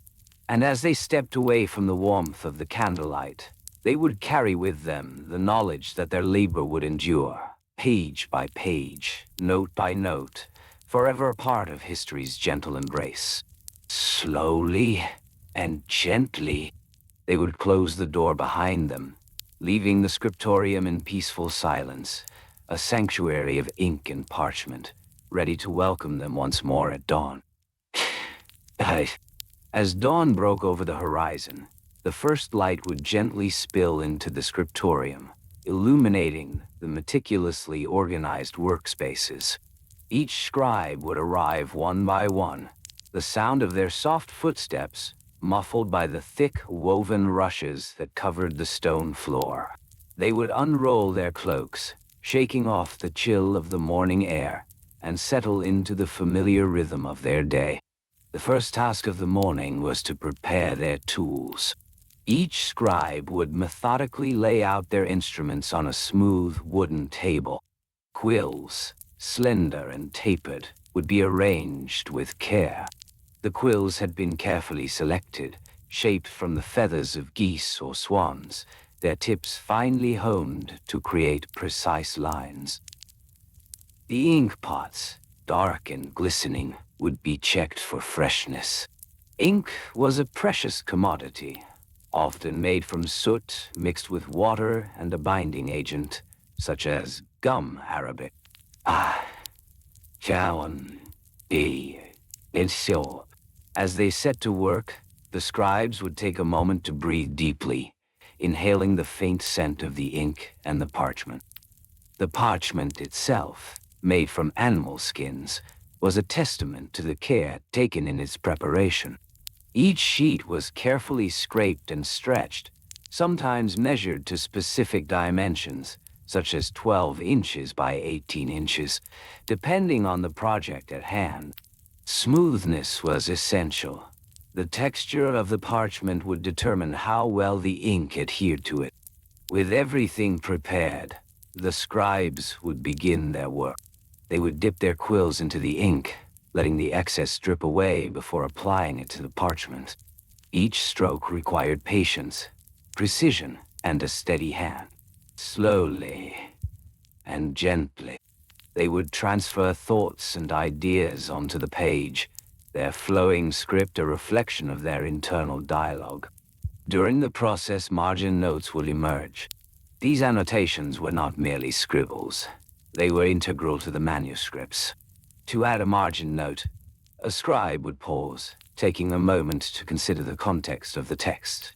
And as they stepped away from the warmth of the candlelight, they would carry with them the knowledge that their labor would endure, page by page, note by note, forever a part of history's gentle embrace. Slowly and gently, they would close the door behind them, leaving the scriptorium in peaceful silence, a sanctuary of ink and parchment, ready to welcome them once more at dawn. As dawn broke over the horizon, the first light would gently spill into the scriptorium, illuminating the meticulously organized workspaces. Each scribe would arrive one by one, the sound of their soft footsteps muffled by the thick, woven rushes that covered the stone floor. They would unroll their cloaks, shaking off the chill of the morning air, and settle into the familiar rhythm of their day. The first task of the morning was to prepare their tools. Each scribe would methodically lay out their instruments on a smooth wooden table. Quills, slender and tapered, would be arranged with care. The quills had been carefully selected, shaped from the feathers of geese or swans, their tips finely honed to create precise lines. The ink pots, dark and glistening, would be checked for freshness. Ink was a precious commodity, often made from soot mixed with water and a binding agent, such as gum arabic. As they set to work, the scribes would take a moment to breathe deeply, inhaling the faint scent of the ink and the parchment. The parchment itself, made from animal skins, was a testament to the care taken in its preparation. Each sheet was carefully scraped and stretched, sometimes measured to specific dimensions, such as 12 inches by 18 inches, depending on the project at hand. Smoothness was essential. The texture of the parchment would determine how well the ink adhered to it. With everything prepared, the scribes would begin their work. They would dip their quills into the ink, letting the excess drip away before applying it to the parchment. Each stroke required patience, precision, and a steady hand. Slowly and gently, they would transfer thoughts and ideas onto the page, their flowing script a reflection of their internal dialogue. During the process, margin notes would emerge. These annotations were not merely scribbles. They were integral to the manuscripts. To add a margin note, A scribe would pause, taking a moment to consider the context of the text.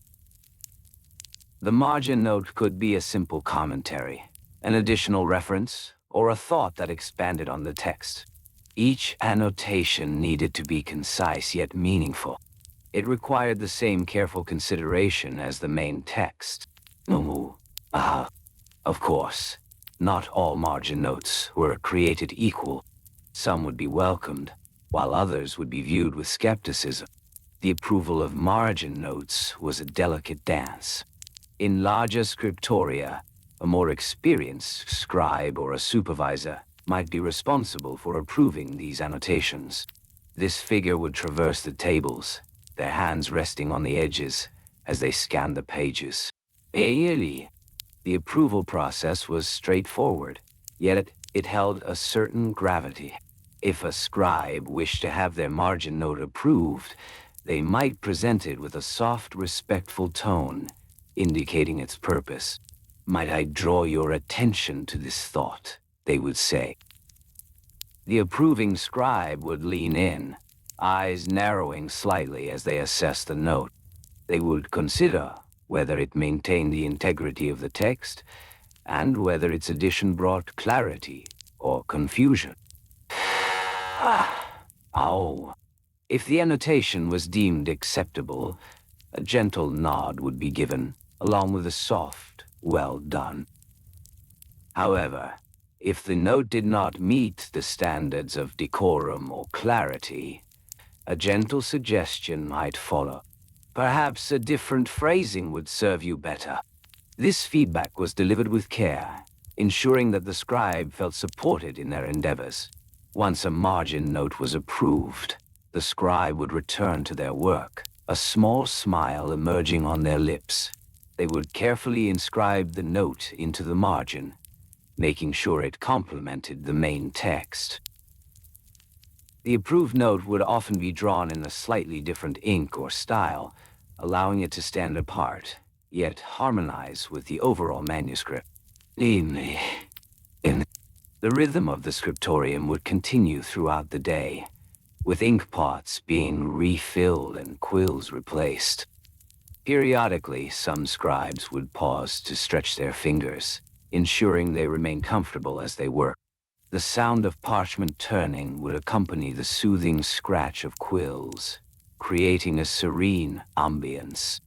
The margin note could be a simple commentary, an additional reference, or a thought that expanded on the text. Each annotation needed to be concise yet meaningful. It required the same careful consideration as the main text. Of course, not all margin notes were created equal. Some would be welcomed, while others would be viewed with skepticism. The approval of margin notes was a delicate dance. In larger scriptoria, a more experienced scribe or a supervisor might be responsible for approving these annotations. This figure would traverse the tables, their hands resting on the edges as they scanned the pages. Really, the approval process was straightforward, yet it held a certain gravity. If a scribe wished to have their margin note approved, they might present it with a soft, respectful tone, indicating its purpose. "Might I draw your attention to this thought?" they would say. The approving scribe would lean in, eyes narrowing slightly as they assessed the note. They would consider whether it maintained the integrity of the text and whether its addition brought clarity or confusion. If the annotation was deemed acceptable, a gentle nod would be given, along with a soft, "well done." However, if the note did not meet the standards of decorum or clarity, a gentle suggestion might follow. Perhaps a different phrasing would serve you better. This feedback was delivered with care, ensuring that the scribe felt supported in their endeavors. Once a margin note was approved, the scribe would return to their work, a small smile emerging on their lips. They would carefully inscribe the note into the margin, making sure it complemented the main text. The approved note would often be drawn in a slightly different ink or style, allowing it to stand apart, yet harmonize with the overall manuscript. The rhythm of the scriptorium would continue throughout the day, with ink pots being refilled and quills replaced. Periodically, some scribes would pause to stretch their fingers, ensuring they remain comfortable as they work. The sound of parchment turning would accompany the soothing scratch of quills, creating a serene ambience.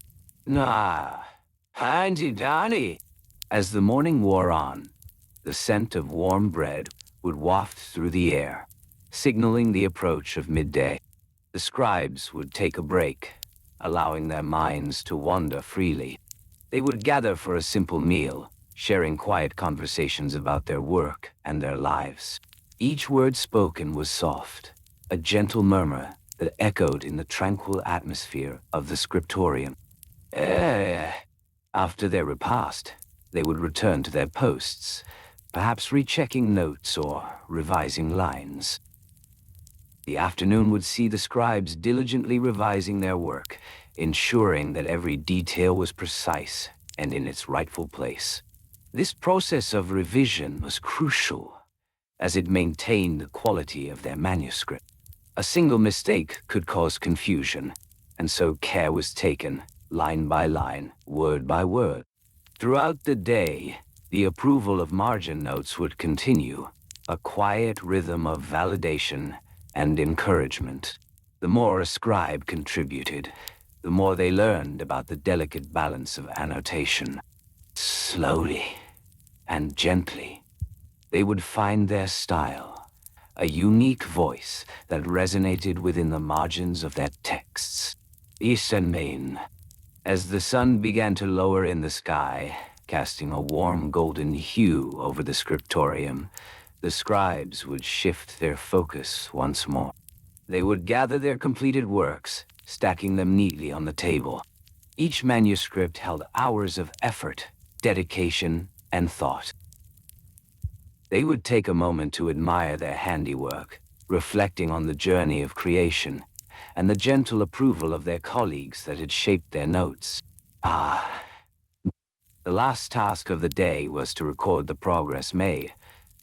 Auntie Donnie! As the morning wore on, the scent of warm bread would waft through the air, signaling the approach of midday. The scribes would take a break, allowing their minds to wander freely. They would gather for a simple meal, sharing quiet conversations about their work and their lives. Each word spoken was soft, a gentle murmur that echoed in the tranquil atmosphere of the scriptorium. After their repast, they would return to their posts, perhaps rechecking notes or revising lines. The afternoon would see the scribes diligently revising their work, ensuring that every detail was precise and in its rightful place. This process of revision was crucial, as it maintained the quality of their manuscript. A single mistake could cause confusion, and so care was taken, line by line, word by word. Throughout the day, the approval of margin notes would continue, a quiet rhythm of validation and encouragement. The more a scribe contributed, the more they learned about the delicate balance of annotation. Slowly and gently, they would find their style, a unique voice that resonated within the margins of their texts. East and Main. As the sun began to lower in the sky, casting a warm golden hue over the scriptorium, the scribes would shift their focus once more. They would gather their completed works, stacking them neatly on the table. Each manuscript held hours of effort, dedication, and thought. They would take a moment to admire their handiwork, reflecting on the journey of creation and the gentle approval of their colleagues that had shaped their notes. The last task of the day was to record the progress made,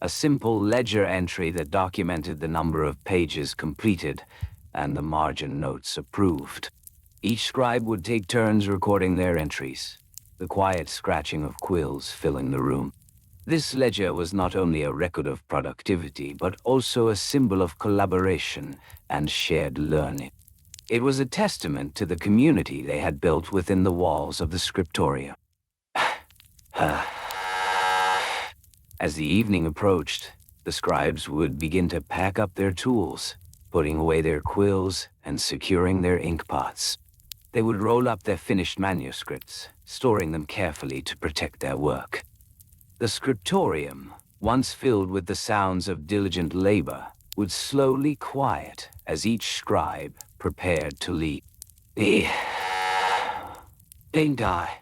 a simple ledger entry that documented the number of pages completed, and the margin notes approved. Each scribe would take turns recording their entries, the quiet scratching of quills filling the room. This ledger was not only a record of productivity, but also a symbol of collaboration and shared learning. It was a testament to the community they had built within the walls of the scriptorium. As the evening approached, the scribes would begin to pack up their tools, putting away their quills and securing their inkpots. They would roll up their finished manuscripts, storing them carefully to protect their work. The scriptorium, once filled with the sounds of diligent labor, would slowly quiet as each scribe prepared to leave. Ain't I?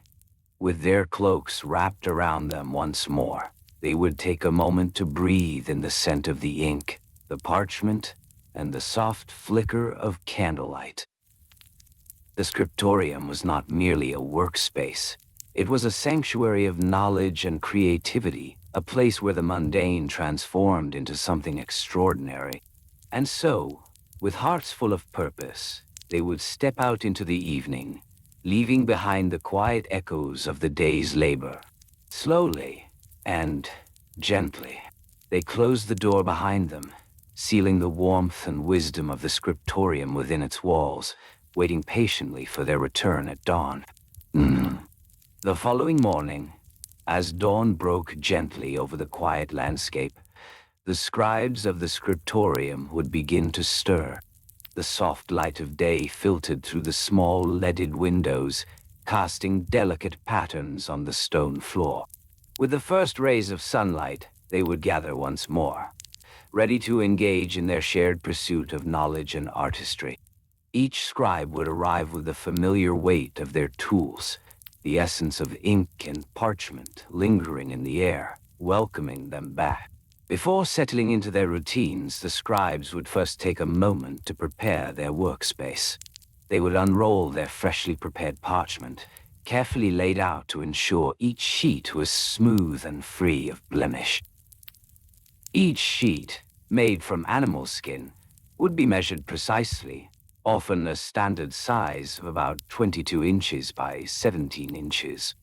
With their cloaks wrapped around them once more, they would take a moment to breathe in the scent of the ink, the parchment, and the soft flicker of candlelight. The scriptorium was not merely a workspace. It was a sanctuary of knowledge and creativity, a place where the mundane transformed into something extraordinary. And so, with hearts full of purpose, they would step out into the evening, leaving behind the quiet echoes of the day's labor. Slowly and gently, they closed the door behind them, sealing the warmth and wisdom of the scriptorium within its walls, waiting patiently for their return at dawn. The following morning, as dawn broke gently over the quiet landscape, the scribes of the scriptorium would begin to stir. The soft light of day filtered through the small leaded windows, casting delicate patterns on the stone floor. With the first rays of sunlight, they would gather once more, ready to engage in their shared pursuit of knowledge and artistry. Each scribe would arrive with the familiar weight of their tools, the essence of ink and parchment lingering in the air, welcoming them back. Before settling into their routines, the scribes would first take a moment to prepare their workspace. They would unroll their freshly prepared parchment, carefully laid out to ensure each sheet was smooth and free of blemish. Each sheet, made from animal skin, would be measured precisely, often a standard size of about 22 inches by 17 inches.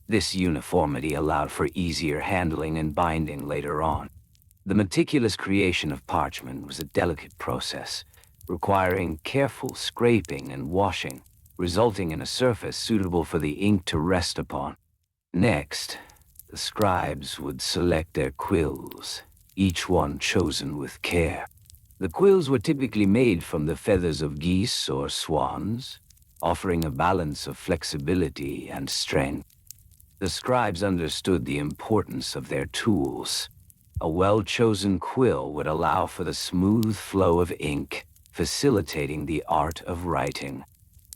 This uniformity allowed for easier handling and binding later on. The meticulous creation of parchment was a delicate process, requiring careful scraping and washing, resulting in a surface suitable for the ink to rest upon. Next, the scribes would select their quills, each one chosen with care. The quills were typically made from the feathers of geese or swans, offering a balance of flexibility and strength. The scribes understood the importance of their tools. A well-chosen quill would allow for the smooth flow of ink, facilitating the art of writing.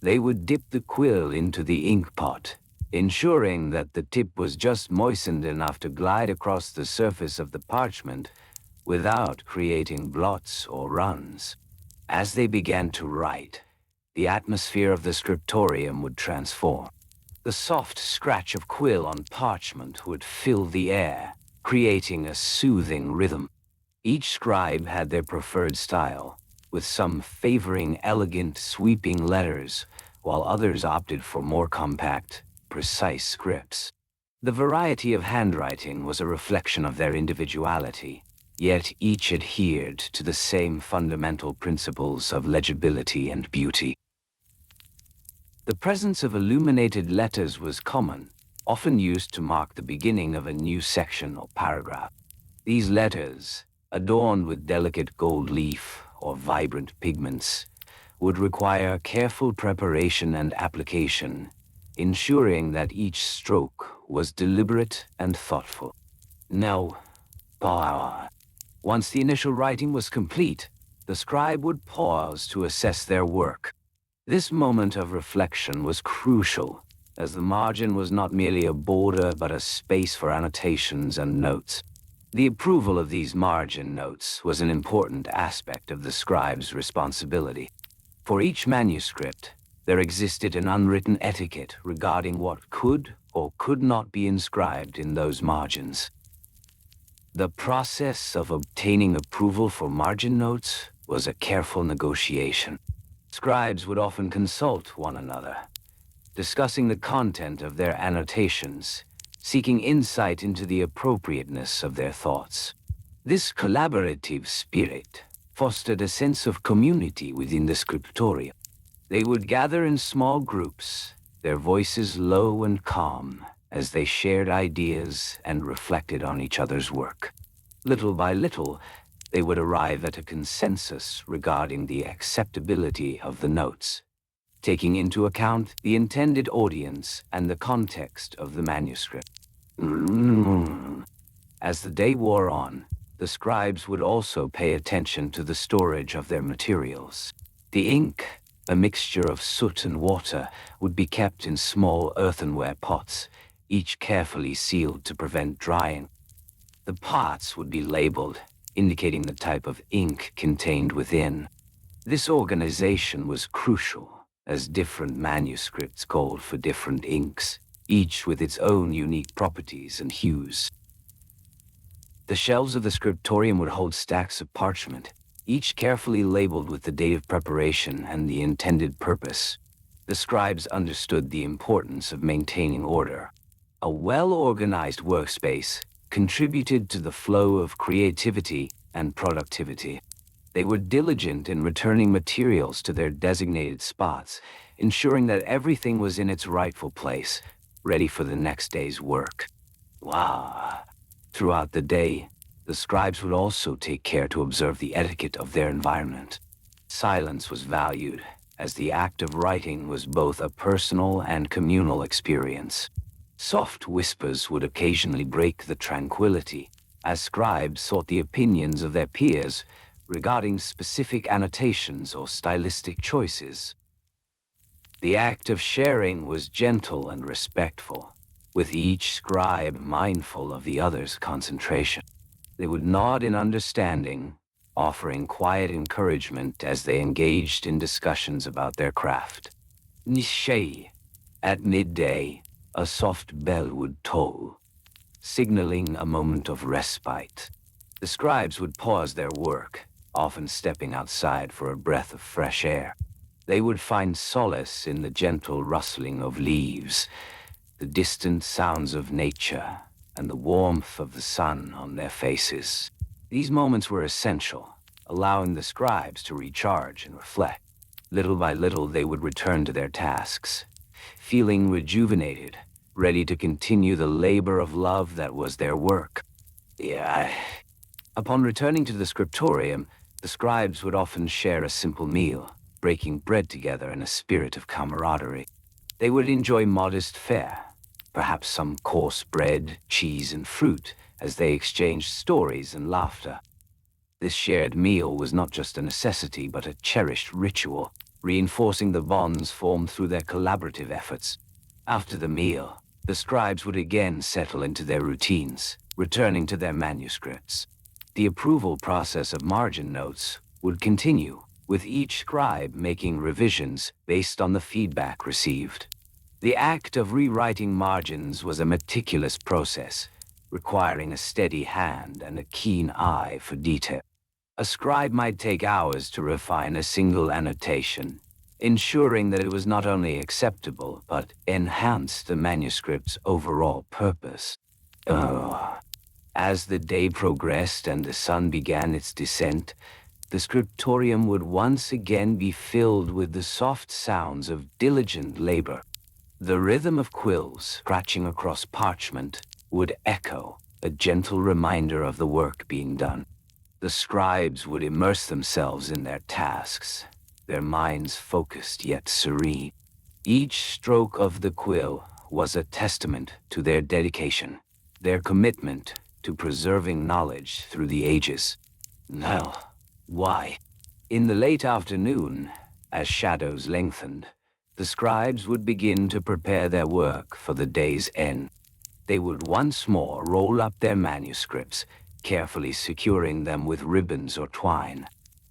They would dip the quill into the ink pot, ensuring that the tip was just moistened enough to glide across the surface of the parchment without creating blots or runs. As they began to write, the atmosphere of the scriptorium would transform. The soft scratch of quill on parchment would fill the air, creating a soothing rhythm. Each scribe had their preferred style, with some favoring elegant, sweeping letters, while others opted for more compact, precise scripts. The variety of handwriting was a reflection of their individuality, yet each adhered to the same fundamental principles of legibility and beauty. The presence of illuminated letters was common, often used to mark the beginning of a new section or paragraph. These letters, adorned with delicate gold leaf or vibrant pigments, would require careful preparation and application, ensuring that each stroke was deliberate and thoughtful. Now, once the initial writing was complete, the scribe would pause to assess their work. This moment of reflection was crucial, as the margin was not merely a border but a space for annotations and notes. The approval of these margin notes was an important aspect of the scribe's responsibility. For each manuscript, there existed an unwritten etiquette regarding what could or could not be inscribed in those margins. The process of obtaining approval for margin notes was a careful negotiation. Scribes would often consult one another, discussing the content of their annotations, seeking insight into the appropriateness of their thoughts. This collaborative spirit fostered a sense of community within the scriptorium. They would gather in small groups, their voices low and calm, as they shared ideas and reflected on each other's work. Little by little, they would arrive at a consensus regarding the acceptability of the notes, taking into account the intended audience and the context of the manuscript. As the day wore on, the scribes would also pay attention to the storage of their materials. The ink, a mixture of soot and water, would be kept in small earthenware pots, each carefully sealed to prevent drying. The pots would be labeled, indicating the type of ink contained within. This organization was crucial, as different manuscripts called for different inks, each with its own unique properties and hues. The shelves of the scriptorium would hold stacks of parchment, each carefully labeled with the date of preparation and the intended purpose. The scribes understood the importance of maintaining order. A well-organized workspace contributed to the flow of creativity and productivity. They were diligent in returning materials to their designated spots, ensuring that everything was in its rightful place, ready for the next day's work. Wow. Throughout the day, the scribes would also take care to observe the etiquette of their environment. Silence was valued, as the act of writing was both a personal and communal experience. Soft whispers would occasionally break the tranquility, as scribes sought the opinions of their peers regarding specific annotations or stylistic choices. The act of sharing was gentle and respectful, with each scribe mindful of the other's concentration. They would nod in understanding, offering quiet encouragement as they engaged in discussions about their craft. Nishay. At midday, a soft bell would toll, signaling a moment of respite. The scribes would pause their work, often stepping outside for a breath of fresh air. They would find solace in the gentle rustling of leaves, the distant sounds of nature, and the warmth of the sun on their faces. These moments were essential, allowing the scribes to recharge and reflect. Little by little, they would return to their tasks, feeling rejuvenated, ready to continue the labor of love that was their work. Upon returning to the scriptorium, the scribes would often share a simple meal, breaking bread together in a spirit of camaraderie. They would enjoy modest fare, perhaps some coarse bread, cheese, and fruit, as they exchanged stories and laughter. This shared meal was not just a necessity, but a cherished ritual, reinforcing the bonds formed through their collaborative efforts. After the meal, the scribes would again settle into their routines, returning to their manuscripts. The approval process of margin notes would continue, with each scribe making revisions based on the feedback received. The act of rewriting margins was a meticulous process, requiring a steady hand and a keen eye for detail. A scribe might take hours to refine a single annotation, ensuring that it was not only acceptable, but enhanced the manuscript's overall purpose. As the day progressed and the sun began its descent, the scriptorium would once again be filled with the soft sounds of diligent labor. The rhythm of quills scratching across parchment would echo, a gentle reminder of the work being done. The scribes would immerse themselves in their tasks, their minds focused yet serene. Each stroke of the quill was a testament to their dedication, their commitment to preserving knowledge through the ages. Now, why? In the late afternoon, as shadows lengthened, the scribes would begin to prepare their work for the day's end. They would once more roll up their manuscripts, carefully securing them with ribbons or twine.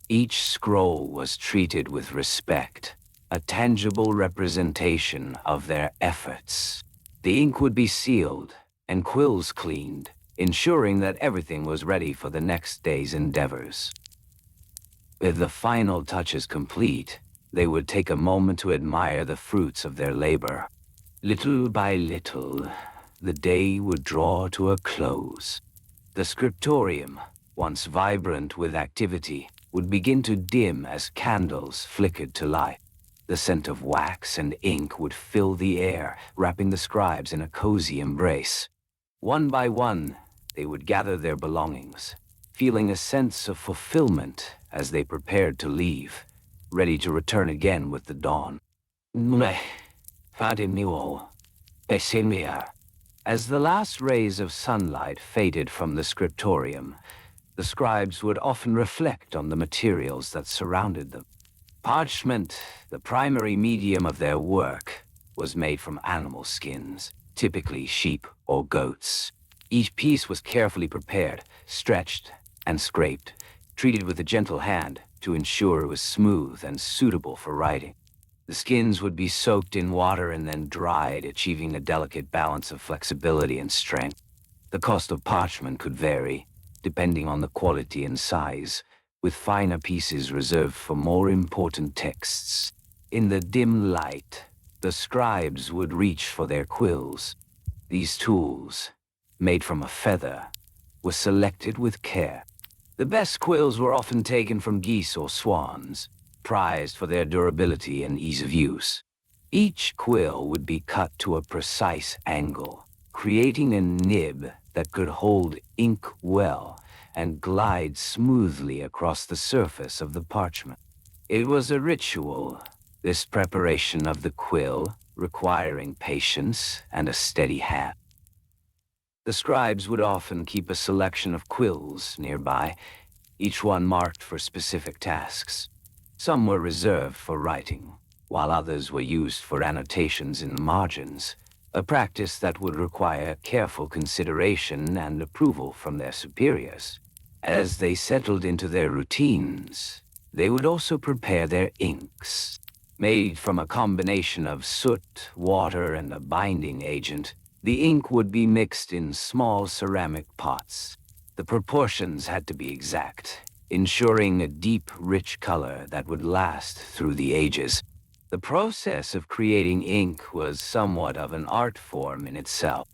Each scroll was treated with respect, a tangible representation of their efforts. The ink would be sealed and quills cleaned, ensuring that everything was ready for the next day's endeavors. With the final touches complete, they would take a moment to admire the fruits of their labor. Little by little, the day would draw to a close. The scriptorium, once vibrant with activity, would begin to dim as candles flickered to light. The scent of wax and ink would fill the air, wrapping the scribes in a cozy embrace. One by one, they would gather their belongings, feeling a sense of fulfillment as they prepared to leave, ready to return again with the dawn. As the last rays of sunlight faded from the scriptorium, the scribes would often reflect on the materials that surrounded them. Parchment, the primary medium of their work, was made from animal skins, typically sheep or goats. Each piece was carefully prepared, stretched, and scraped, treated with a gentle hand to ensure it was smooth and suitable for writing. The skins would be soaked in water and then dried, achieving a delicate balance of flexibility and strength. The cost of parchment could vary, depending on the quality and size, with finer pieces reserved for more important texts. In the dim light, the scribes would reach for their quills. These tools, made from a feather, were selected with care. The best quills were often taken from geese or swans, prized for their durability and ease of use. Each quill would be cut to a precise angle, creating a nib that could hold ink well and glide smoothly across the surface of the parchment. It was a ritual, this preparation of the quill, requiring patience and a steady hand. The scribes would often keep a selection of quills nearby, each one marked for specific tasks. Some were reserved for writing, while others were used for annotations in the margins, a practice that would require careful consideration and approval from their superiors. As they settled into their routines, they would also prepare their inks. Made from a combination of soot, water, and a binding agent, the ink would be mixed in small ceramic pots. The proportions had to be exact, ensuring a deep, rich color that would last through the ages. The process of creating ink was somewhat of an art form in itself.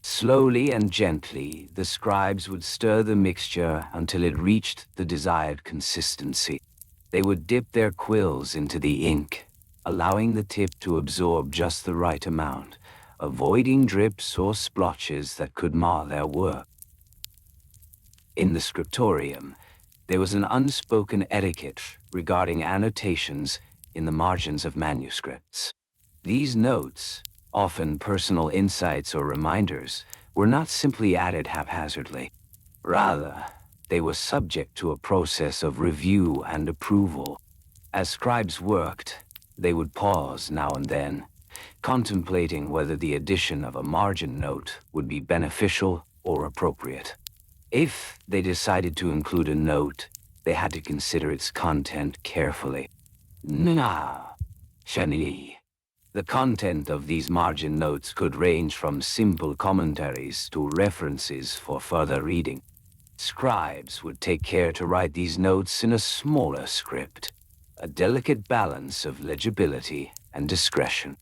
Slowly and gently, the scribes would stir the mixture until it reached the desired consistency. They would dip their quills into the ink, allowing the tip to absorb just the right amount, avoiding drips or splotches that could mar their work. In the scriptorium, there was an unspoken etiquette regarding annotations in the margins of manuscripts. These notes, often personal insights or reminders, were not simply added haphazardly. Rather, they were subject to a process of review and approval. As scribes worked, they would pause now and then, contemplating whether the addition of a margin note would be beneficial or appropriate. If they decided to include a note, they had to consider its content carefully. Shani. The content of these margin notes could range from simple commentaries to references for further reading. Scribes would take care to write these notes in a smaller script, a delicate balance of legibility and discretion.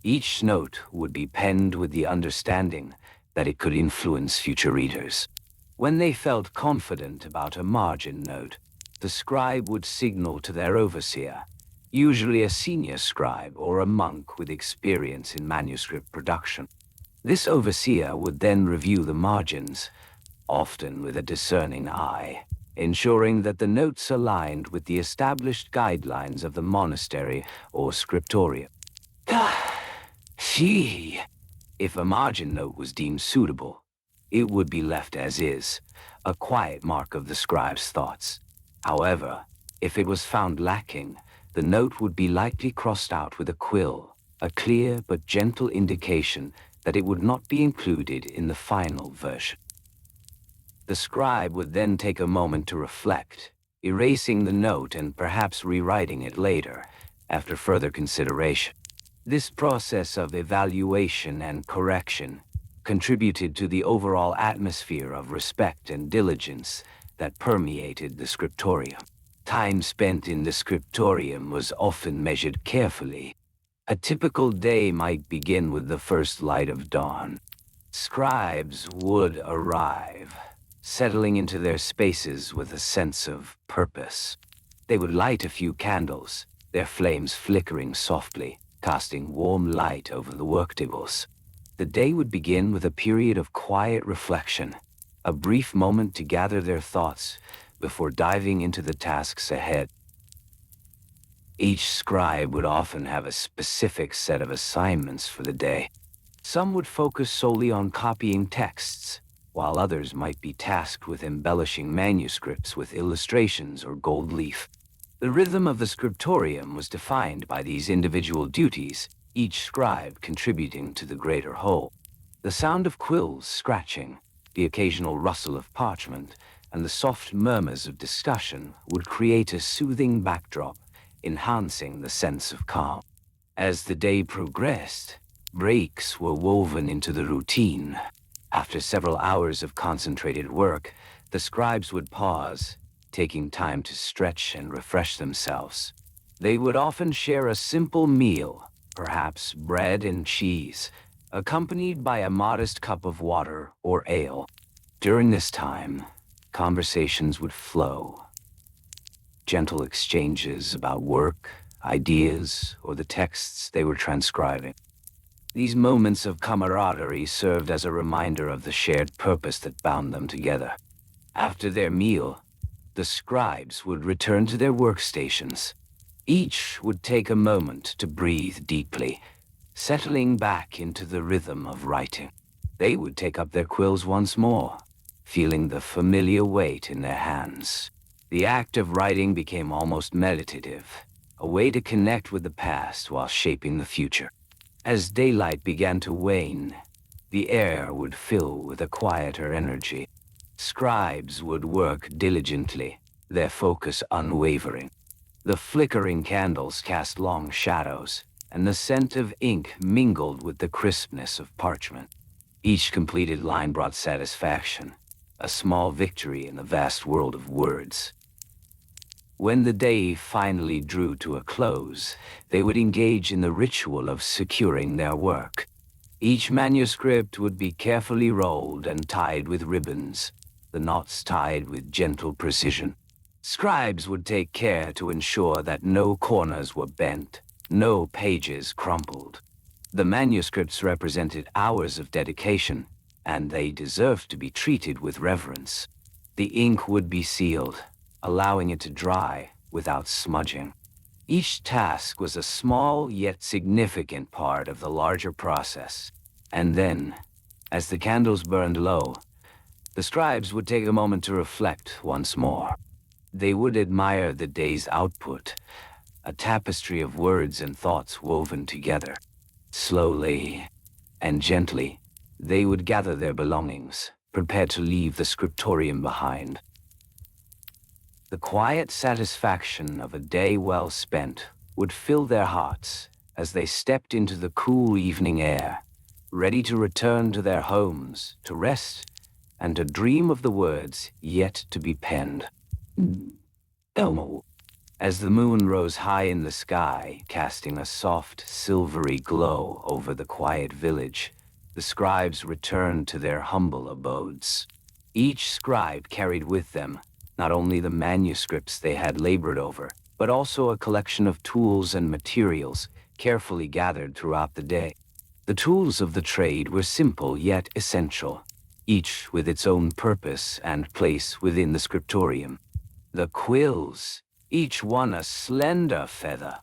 Each note would be penned with the understanding that it could influence future readers. When they felt confident about a margin note, the scribe would signal to their overseer, usually a senior scribe or a monk with experience in manuscript production. This overseer would then review the margins, often with a discerning eye, ensuring that the notes aligned with the established guidelines of the monastery or scriptorium. See, if a margin note was deemed suitable, it would be left as is, a quiet mark of the scribe's thoughts. However, if it was found lacking, the note would be lightly crossed out with a quill, a clear but gentle indication that it would not be included in the final version. The scribe would then take a moment to reflect, erasing the note and perhaps rewriting it later, after further consideration. This process of evaluation and correction contributed to the overall atmosphere of respect and diligence that permeated the scriptorium. Time spent in the scriptorium was often measured carefully. A typical day might begin with the first light of dawn. Scribes would arrive, settling into their spaces with a sense of purpose. They would light a few candles, their flames flickering softly, casting warm light over the work tables. The day would begin with a period of quiet reflection, a brief moment to gather their thoughts before diving into the tasks ahead. Each scribe would often have a specific set of assignments for the day. Some would focus solely on copying texts, while others might be tasked with embellishing manuscripts with illustrations or gold leaf. The rhythm of the scriptorium was defined by these individual duties, each scribe contributing to the greater whole. The sound of quills scratching, the occasional rustle of parchment, and the soft murmurs of discussion would create a soothing backdrop, enhancing the sense of calm. As the day progressed, breaks were woven into the routine. After several hours of concentrated work, the scribes would pause, taking time to stretch and refresh themselves. They would often share a simple meal, perhaps bread and cheese, accompanied by a modest cup of water or ale. During this time, conversations would flow. Gentle exchanges about work, ideas, or the texts they were transcribing. These moments of camaraderie served as a reminder of the shared purpose that bound them together. After their meal, the scribes would return to their workstations. Each would take a moment to breathe deeply, settling back into the rhythm of writing. They would take up their quills once more, feeling the familiar weight in their hands. The act of writing became almost meditative, a way to connect with the past while shaping the future. As daylight began to wane, the air would fill with a quieter energy. Scribes would work diligently, their focus unwavering. The flickering candles cast long shadows, and the scent of ink mingled with the crispness of parchment. Each completed line brought satisfaction, a small victory in the vast world of words. When the day finally drew to a close, they would engage in the ritual of securing their work. Each manuscript would be carefully rolled and tied with ribbons, the knots tied with gentle precision. Scribes would take care to ensure that no corners were bent, no pages crumpled. The manuscripts represented hours of dedication, and they deserved to be treated with reverence. The ink would be sealed, allowing it to dry without smudging. Each task was a small yet significant part of the larger process. And then, as the candles burned low, the scribes would take a moment to reflect once more. They would admire the day's output, a tapestry of words and thoughts woven together. Slowly and gently, they would gather their belongings, prepared to leave the scriptorium behind. The quiet satisfaction of a day well spent would fill their hearts as they stepped into the cool evening air, ready to return to their homes, to rest, and to dream of the words yet to be penned. Elmo. As the moon rose high in the sky, casting a soft, silvery glow over the quiet village, the scribes returned to their humble abodes. Each scribe carried with them not only the manuscripts they had labored over, but also a collection of tools and materials carefully gathered throughout the day. The tools of the trade were simple yet essential, each with its own purpose and place within the scriptorium. The quills, each one a slender feather,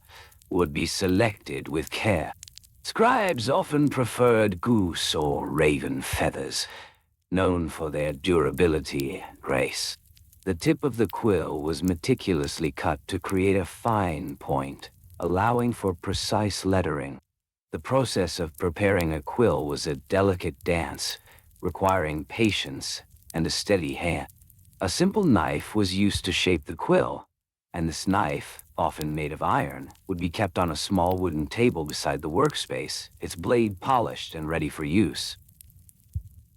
would be selected with care. Scribes often preferred goose or raven feathers, known for their durability and grace. The tip of the quill was meticulously cut to create a fine point, allowing for precise lettering. The process of preparing a quill was a delicate dance, requiring patience and a steady hand. A simple knife was used to shape the quill, and this knife, often made of iron, would be kept on a small wooden table beside the workspace, its blade polished and ready for use.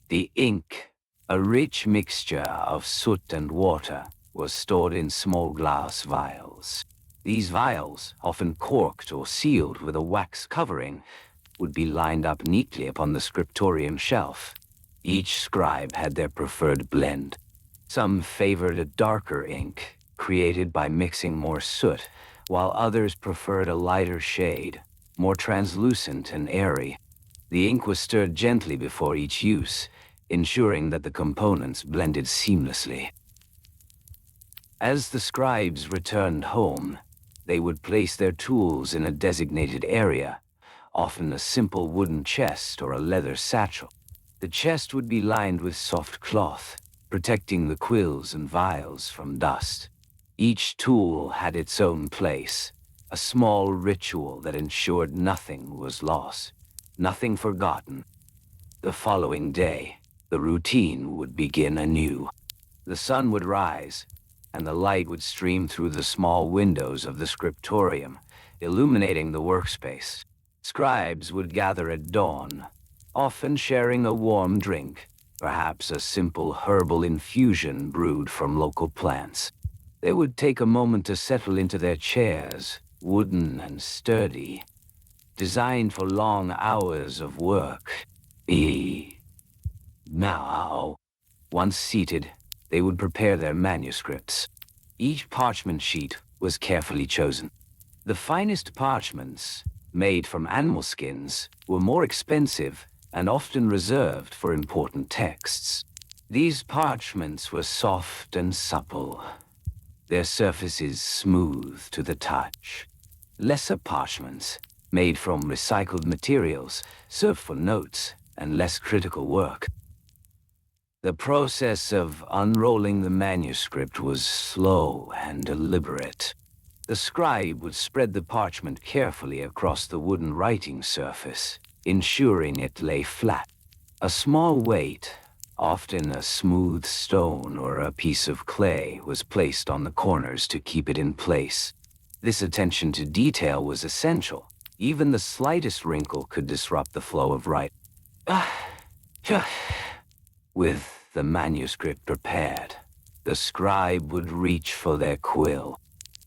The ink, a rich mixture of soot and water, was stored in small glass vials. These vials, often corked or sealed with a wax covering, would be lined up neatly upon the scriptorium shelf. Each scribe had their preferred blend. Some favored a darker ink, created by mixing more soot, while others preferred a lighter shade, more translucent and airy. The ink was stirred gently before each use, ensuring that the components blended seamlessly. As the scribes returned home, they would place their tools in a designated area, often a simple wooden chest or a leather satchel. The chest would be lined with soft cloth, protecting the quills and vials from dust. Each tool had its own place, a small ritual that ensured nothing was lost, nothing forgotten. The following day, the routine would begin anew. The sun would rise, and the light would stream through the small windows of the scriptorium, illuminating the workspace. Scribes would gather at dawn, often sharing a warm drink, perhaps a simple herbal infusion brewed from local plants. They would take a moment to settle into their chairs, wooden and sturdy, designed for long hours of work. Now, once seated, they would prepare their manuscripts. Each parchment sheet was carefully chosen. The finest parchments, made from animal skins, were more expensive and often reserved for important texts. These parchments were soft and supple, their surfaces smooth to the touch. Lesser parchments, made from recycled materials, served for notes and less critical work. The process of unrolling the manuscript was slow and deliberate. The scribe would spread the parchment carefully across the wooden writing surface, ensuring it lay flat. A small weight, often a smooth stone or a piece of clay, was placed on the corners to keep it in place. This attention to detail was essential. Even the slightest wrinkle could disrupt the flow of writing. With the manuscript prepared, the scribe would reach for their quill.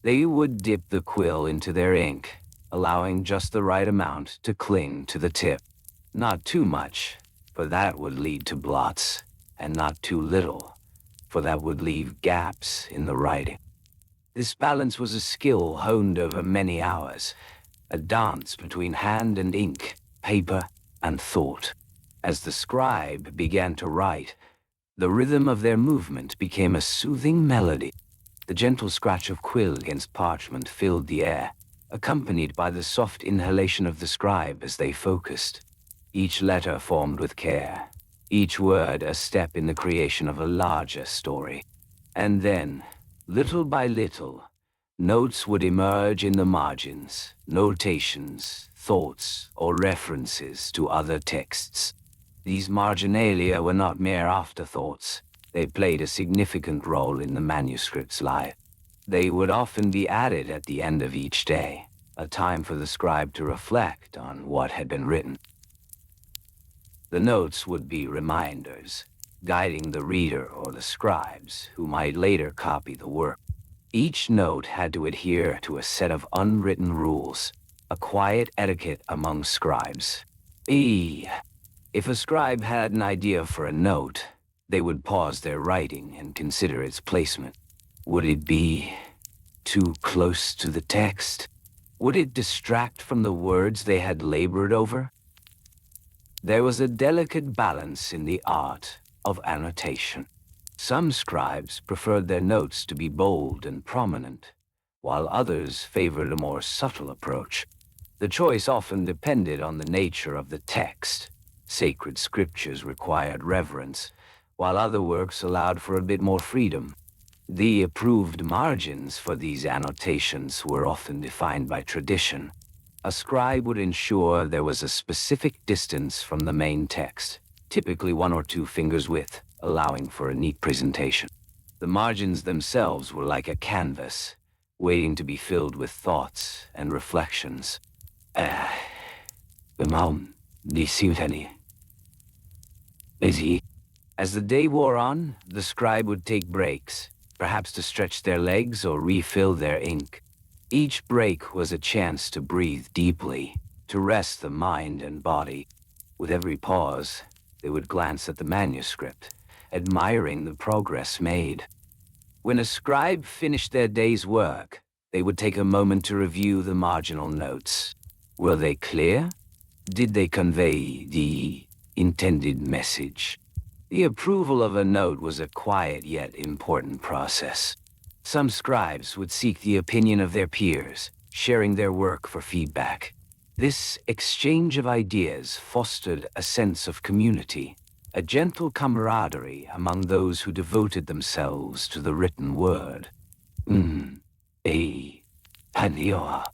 They would dip the quill into their ink, allowing just the right amount to cling to the tip. Not too much, for that would lead to blots, and not too little, for that would leave gaps in the writing. This balance was a skill honed over many hours, a dance between hand and ink, paper and thought. As the scribe began to write, the rhythm of their movement became a soothing melody. The gentle scratch of quill against parchment filled the air, accompanied by the soft inhalation of the scribe as they focused. Each letter formed with care, each word a step in the creation of a larger story. And then, little by little, notes would emerge in the margins, notations, thoughts, or references to other texts. These marginalia were not mere afterthoughts. They played a significant role in the manuscript's life. They would often be added at the end of each day, a time for the scribe to reflect on what had been written. The notes would be reminders, guiding the reader or the scribes who might later copy the work. Each note had to adhere to a set of unwritten rules, a quiet etiquette among scribes. If a scribe had an idea for a note, they would pause their writing and consider its placement. Would it be too close to the text? Would it distract from the words they had labored over? There was a delicate balance in the art of annotation. Some scribes preferred their notes to be bold and prominent, while others favored a more subtle approach. The choice often depended on the nature of the text. Sacred scriptures required reverence, while other works allowed for a bit more freedom. The approved margins for these annotations were often defined by tradition. A scribe would ensure there was a specific distance from the main text, typically 1 or 2 fingers width, allowing for a neat presentation. The margins themselves were like a canvas, waiting to be filled with thoughts and reflections. As the day wore on, the scribe would take breaks, perhaps to stretch their legs or refill their ink. Each break was a chance to breathe deeply, to rest the mind and body. With every pause, they would glance at the manuscript, admiring the progress made. When a scribe finished their day's work, they would take a moment to review the marginal notes. Were they clear? Did they convey the intended message? The approval of a note was a quiet yet important process. Some scribes would seek the opinion of their peers, sharing their work for feedback. This exchange of ideas fostered a sense of community, a gentle camaraderie among those who devoted themselves to the written word. A. Panioa.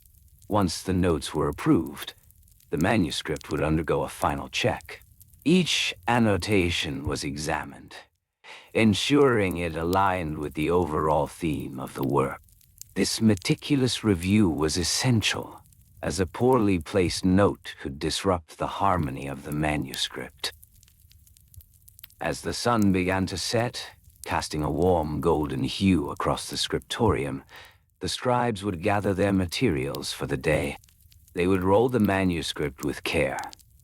Once the notes were approved, the manuscript would undergo a final check. Each annotation was examined, ensuring it aligned with the overall theme of the work. This meticulous review was essential, as a poorly placed note could disrupt the harmony of the manuscript. As the sun began to set, casting a warm golden hue across the scriptorium, the scribes would gather their materials for the day. They would roll the manuscript with care,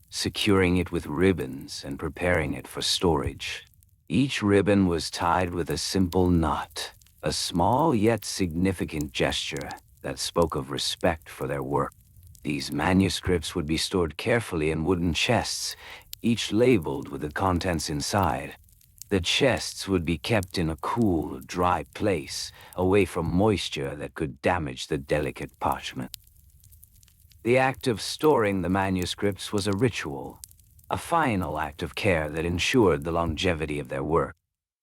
securing it with ribbons and preparing it for storage. Each ribbon was tied with a simple knot, a small yet significant gesture that spoke of respect for their work. These manuscripts would be stored carefully in wooden chests, each labeled with the contents inside. The chests would be kept in a cool, dry place, away from moisture that could damage the delicate parchment. The act of storing the manuscripts was a ritual, a final act of care that ensured the longevity of their work.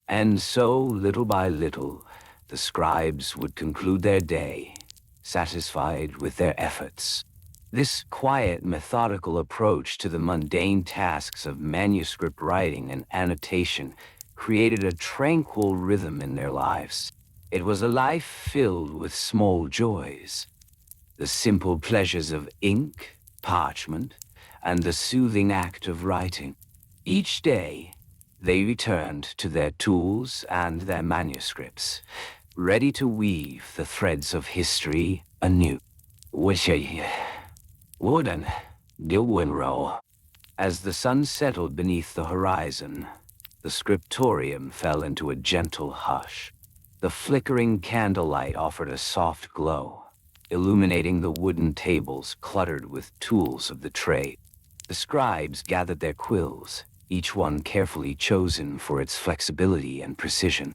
And so, little by little, the scribes would conclude their day, satisfied with their efforts. This quiet, methodical approach to the mundane tasks of manuscript writing and annotation created a tranquil rhythm in their lives. It was a life filled with small joys, the simple pleasures of ink, parchment, and the soothing act of writing. Each day, they returned to their tools and their manuscripts, ready to weave the threads of history anew. Wooden, Gilwinrow. As the sun settled beneath the horizon, the scriptorium fell into a gentle hush. The flickering candlelight offered a soft glow, illuminating the wooden tables cluttered with tools of the trade. The scribes gathered their quills, each one carefully chosen for its flexibility and precision.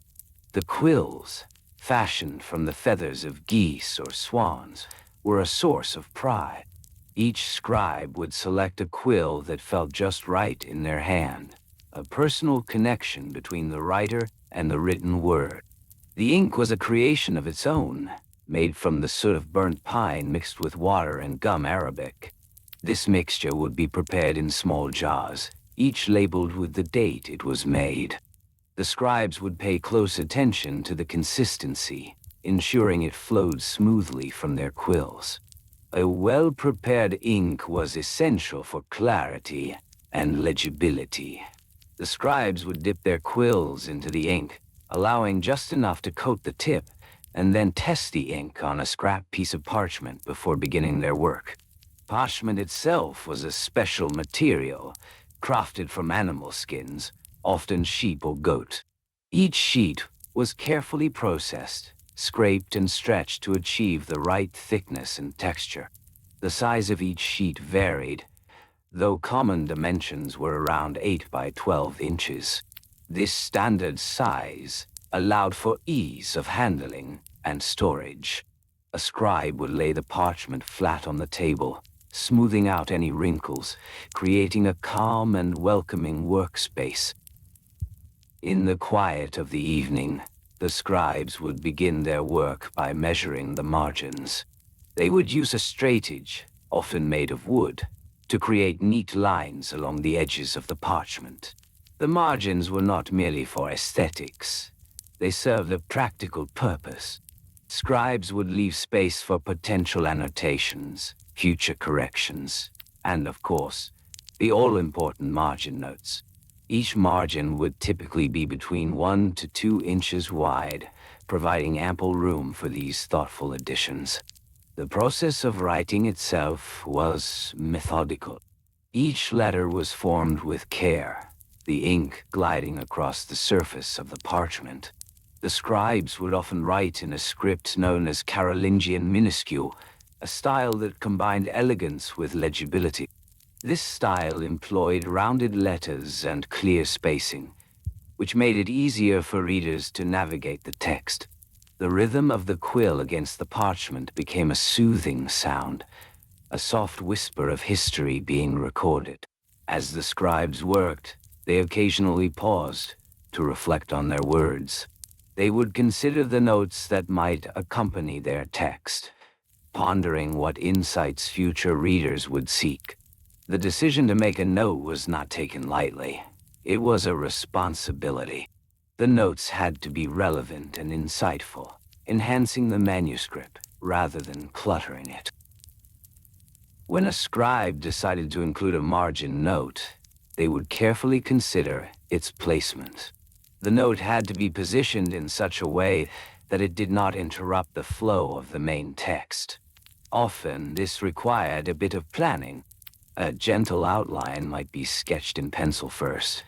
The quills, fashioned from the feathers of geese or swans, were a source of pride. Each scribe would select a quill that felt just right in their hand, a personal connection between the writer and the written word. The ink was a creation of its own, made from the soot of burnt pine mixed with water and gum arabic. This mixture would be prepared in small jars, each labeled with the date it was made. The scribes would pay close attention to the consistency, ensuring it flowed smoothly from their quills. A well-prepared ink was essential for clarity and legibility. The scribes would dip their quills into the ink, allowing just enough to coat the tip, and then test the ink on a scrap piece of parchment before beginning their work. Parchment itself was a special material, crafted from animal skins, often sheep or goat. Each sheet was carefully processed, scraped and stretched to achieve the right thickness and texture. The size of each sheet varied, though common dimensions were around 8 by 12 inches. This standard size allowed for ease of handling and storage. A scribe would lay the parchment flat on the table, smoothing out any wrinkles, creating a calm and welcoming workspace. In the quiet of the evening, the scribes would begin their work by measuring the margins. They would use a straightedge, often made of wood, to create neat lines along the edges of the parchment. The margins were not merely for aesthetics. They served a practical purpose. Scribes would leave space for potential annotations, future corrections, and, of course, the all-important margin notes. Each margin would typically be between 1 to 2 inches wide, providing ample room for these thoughtful additions. The process of writing itself was methodical. Each letter was formed with care, the ink gliding across the surface of the parchment. The scribes would often write in a script known as Carolingian minuscule, a style that combined elegance with legibility. This style employed rounded letters and clear spacing, which made it easier for readers to navigate the text. The rhythm of the quill against the parchment became a soothing sound, a soft whisper of history being recorded. As the scribes worked, they occasionally paused to reflect on their words. They would consider the notes that might accompany their text, pondering what insights future readers would seek. The decision to make a note was not taken lightly. It was a responsibility. The notes had to be relevant and insightful, enhancing the manuscript rather than cluttering it. When a scribe decided to include a margin note, they would carefully consider its placement. The note had to be positioned in such a way that it did not interrupt the flow of the main text. Often, this required a bit of planning. A gentle outline might be sketched in pencil first,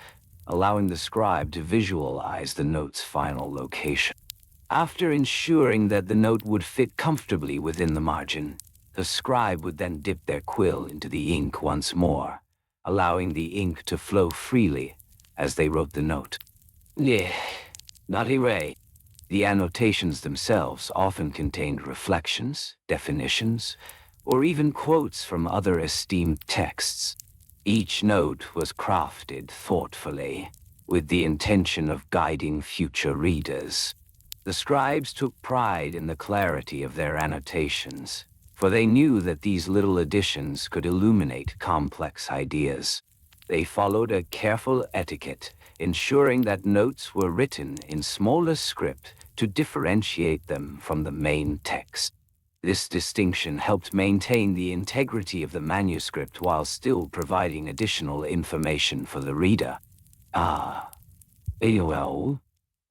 allowing the scribe to visualize the note's final location. After ensuring that the note would fit comfortably within the margin, the scribe would then dip their quill into the ink once more, allowing the ink to flow freely as they wrote the note. Not erase. The annotations themselves often contained reflections, definitions, or even quotes from other esteemed texts. Each note was crafted thoughtfully, with the intention of guiding future readers. The scribes took pride in the clarity of their annotations, for they knew that these little additions could illuminate complex ideas. They followed a careful etiquette, ensuring that notes were written in smaller script to differentiate them from the main text. This distinction helped maintain the integrity of the manuscript while still providing additional information for the reader. Well,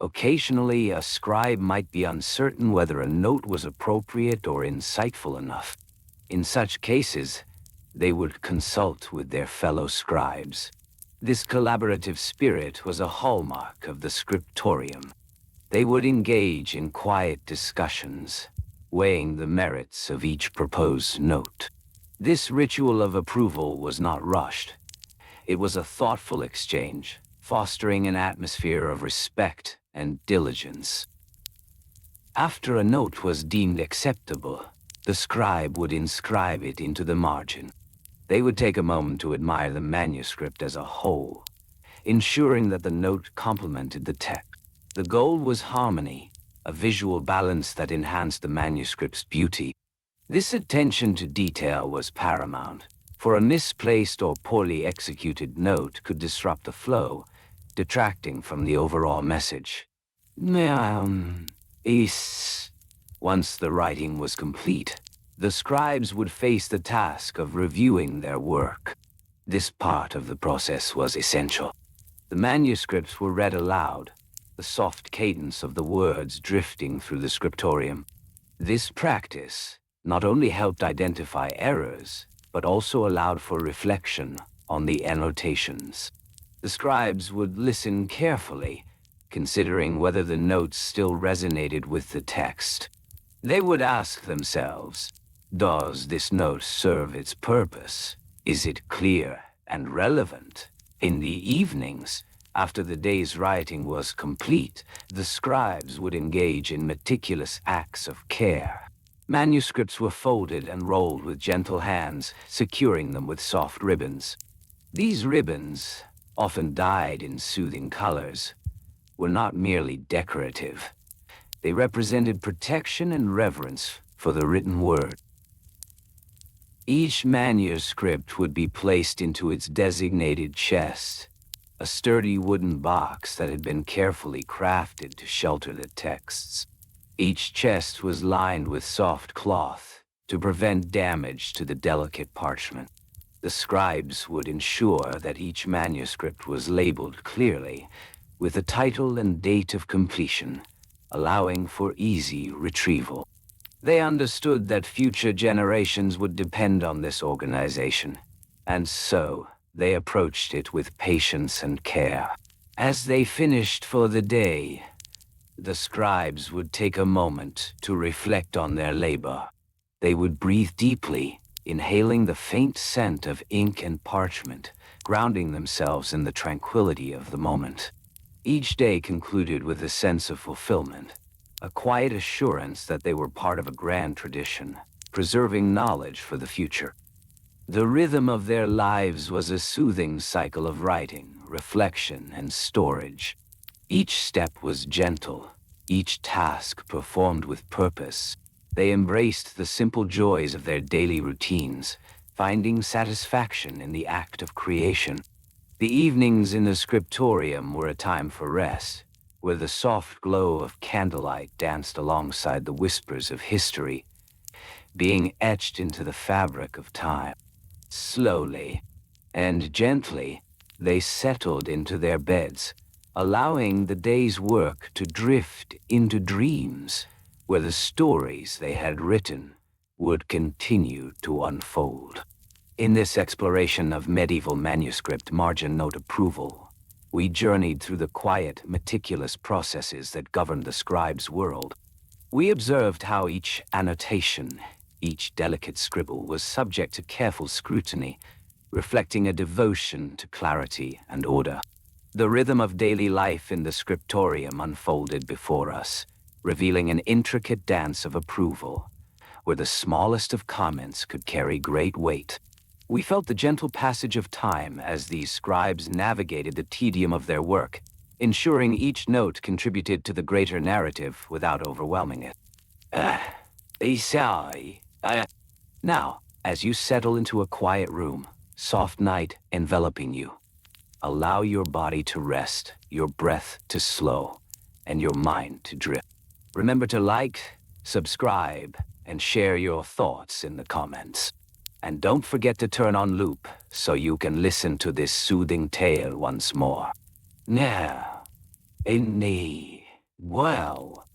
occasionally a scribe might be uncertain whether a note was appropriate or insightful enough. In such cases, they would consult with their fellow scribes. This collaborative spirit was a hallmark of the scriptorium. They would engage in quiet discussions, weighing the merits of each proposed note. This ritual of approval was not rushed. It was a thoughtful exchange, fostering an atmosphere of respect and diligence. After a note was deemed acceptable, the scribe would inscribe it into the margin. They would take a moment to admire the manuscript as a whole, ensuring that the note complemented the text. The goal was harmony, a visual balance that enhanced the manuscript's beauty. This attention to detail was paramount, for a misplaced or poorly executed note could disrupt the flow, detracting from the overall message. Once the writing was complete, the scribes would face the task of reviewing their work. This part of the process was essential. The manuscripts were read aloud, the soft cadence of the words drifting through the scriptorium. This practice not only helped identify errors, but also allowed for reflection on the annotations. The scribes would listen carefully, considering whether the notes still resonated with the text. They would ask themselves, does this note serve its purpose? Is it clear and relevant? In the evenings, after the day's writing was complete, the scribes would engage in meticulous acts of care. Manuscripts were folded and rolled with gentle hands, securing them with soft ribbons. These ribbons, often dyed in soothing colors, were not merely decorative. They represented protection and reverence for the written word. Each manuscript would be placed into its designated chest, a sturdy wooden box that had been carefully crafted to shelter the texts. Each chest was lined with soft cloth to prevent damage to the delicate parchment. The scribes would ensure that each manuscript was labeled clearly, with a title and date of completion, allowing for easy retrieval. They understood that future generations would depend on this organization, and so they approached it with patience and care. As they finished for the day, the scribes would take a moment to reflect on their labor. They would breathe deeply, inhaling the faint scent of ink and parchment, grounding themselves in the tranquility of the moment. Each day concluded with a sense of fulfillment, a quiet assurance that they were part of a grand tradition, preserving knowledge for the future. The rhythm of their lives was a soothing cycle of writing, reflection, and storage. Each step was gentle, each task performed with purpose. They embraced the simple joys of their daily routines, finding satisfaction in the act of creation. The evenings in the scriptorium were a time for rest, where the soft glow of candlelight danced alongside the whispers of history, being etched into the fabric of time. Slowly and gently, they settled into their beds, allowing the day's work to drift into dreams, where the stories they had written would continue to unfold. In this exploration of medieval manuscript margin note approval, we journeyed through the quiet, meticulous processes that governed the scribe's world. We observed how each annotation, each delicate scribble was subject to careful scrutiny, reflecting a devotion to clarity and order. The rhythm of daily life in the scriptorium unfolded before us, revealing an intricate dance of approval, where the smallest of comments could carry great weight. We felt the gentle passage of time as these scribes navigated the tedium of their work, ensuring each note contributed to the greater narrative without overwhelming it. Now, as you settle into a quiet room, soft night enveloping you, allow your body to rest, your breath to slow, and your mind to drift. Remember to like, subscribe, and share your thoughts in the comments. And don't forget to turn on loop so you can listen to this soothing tale once more. Now, well,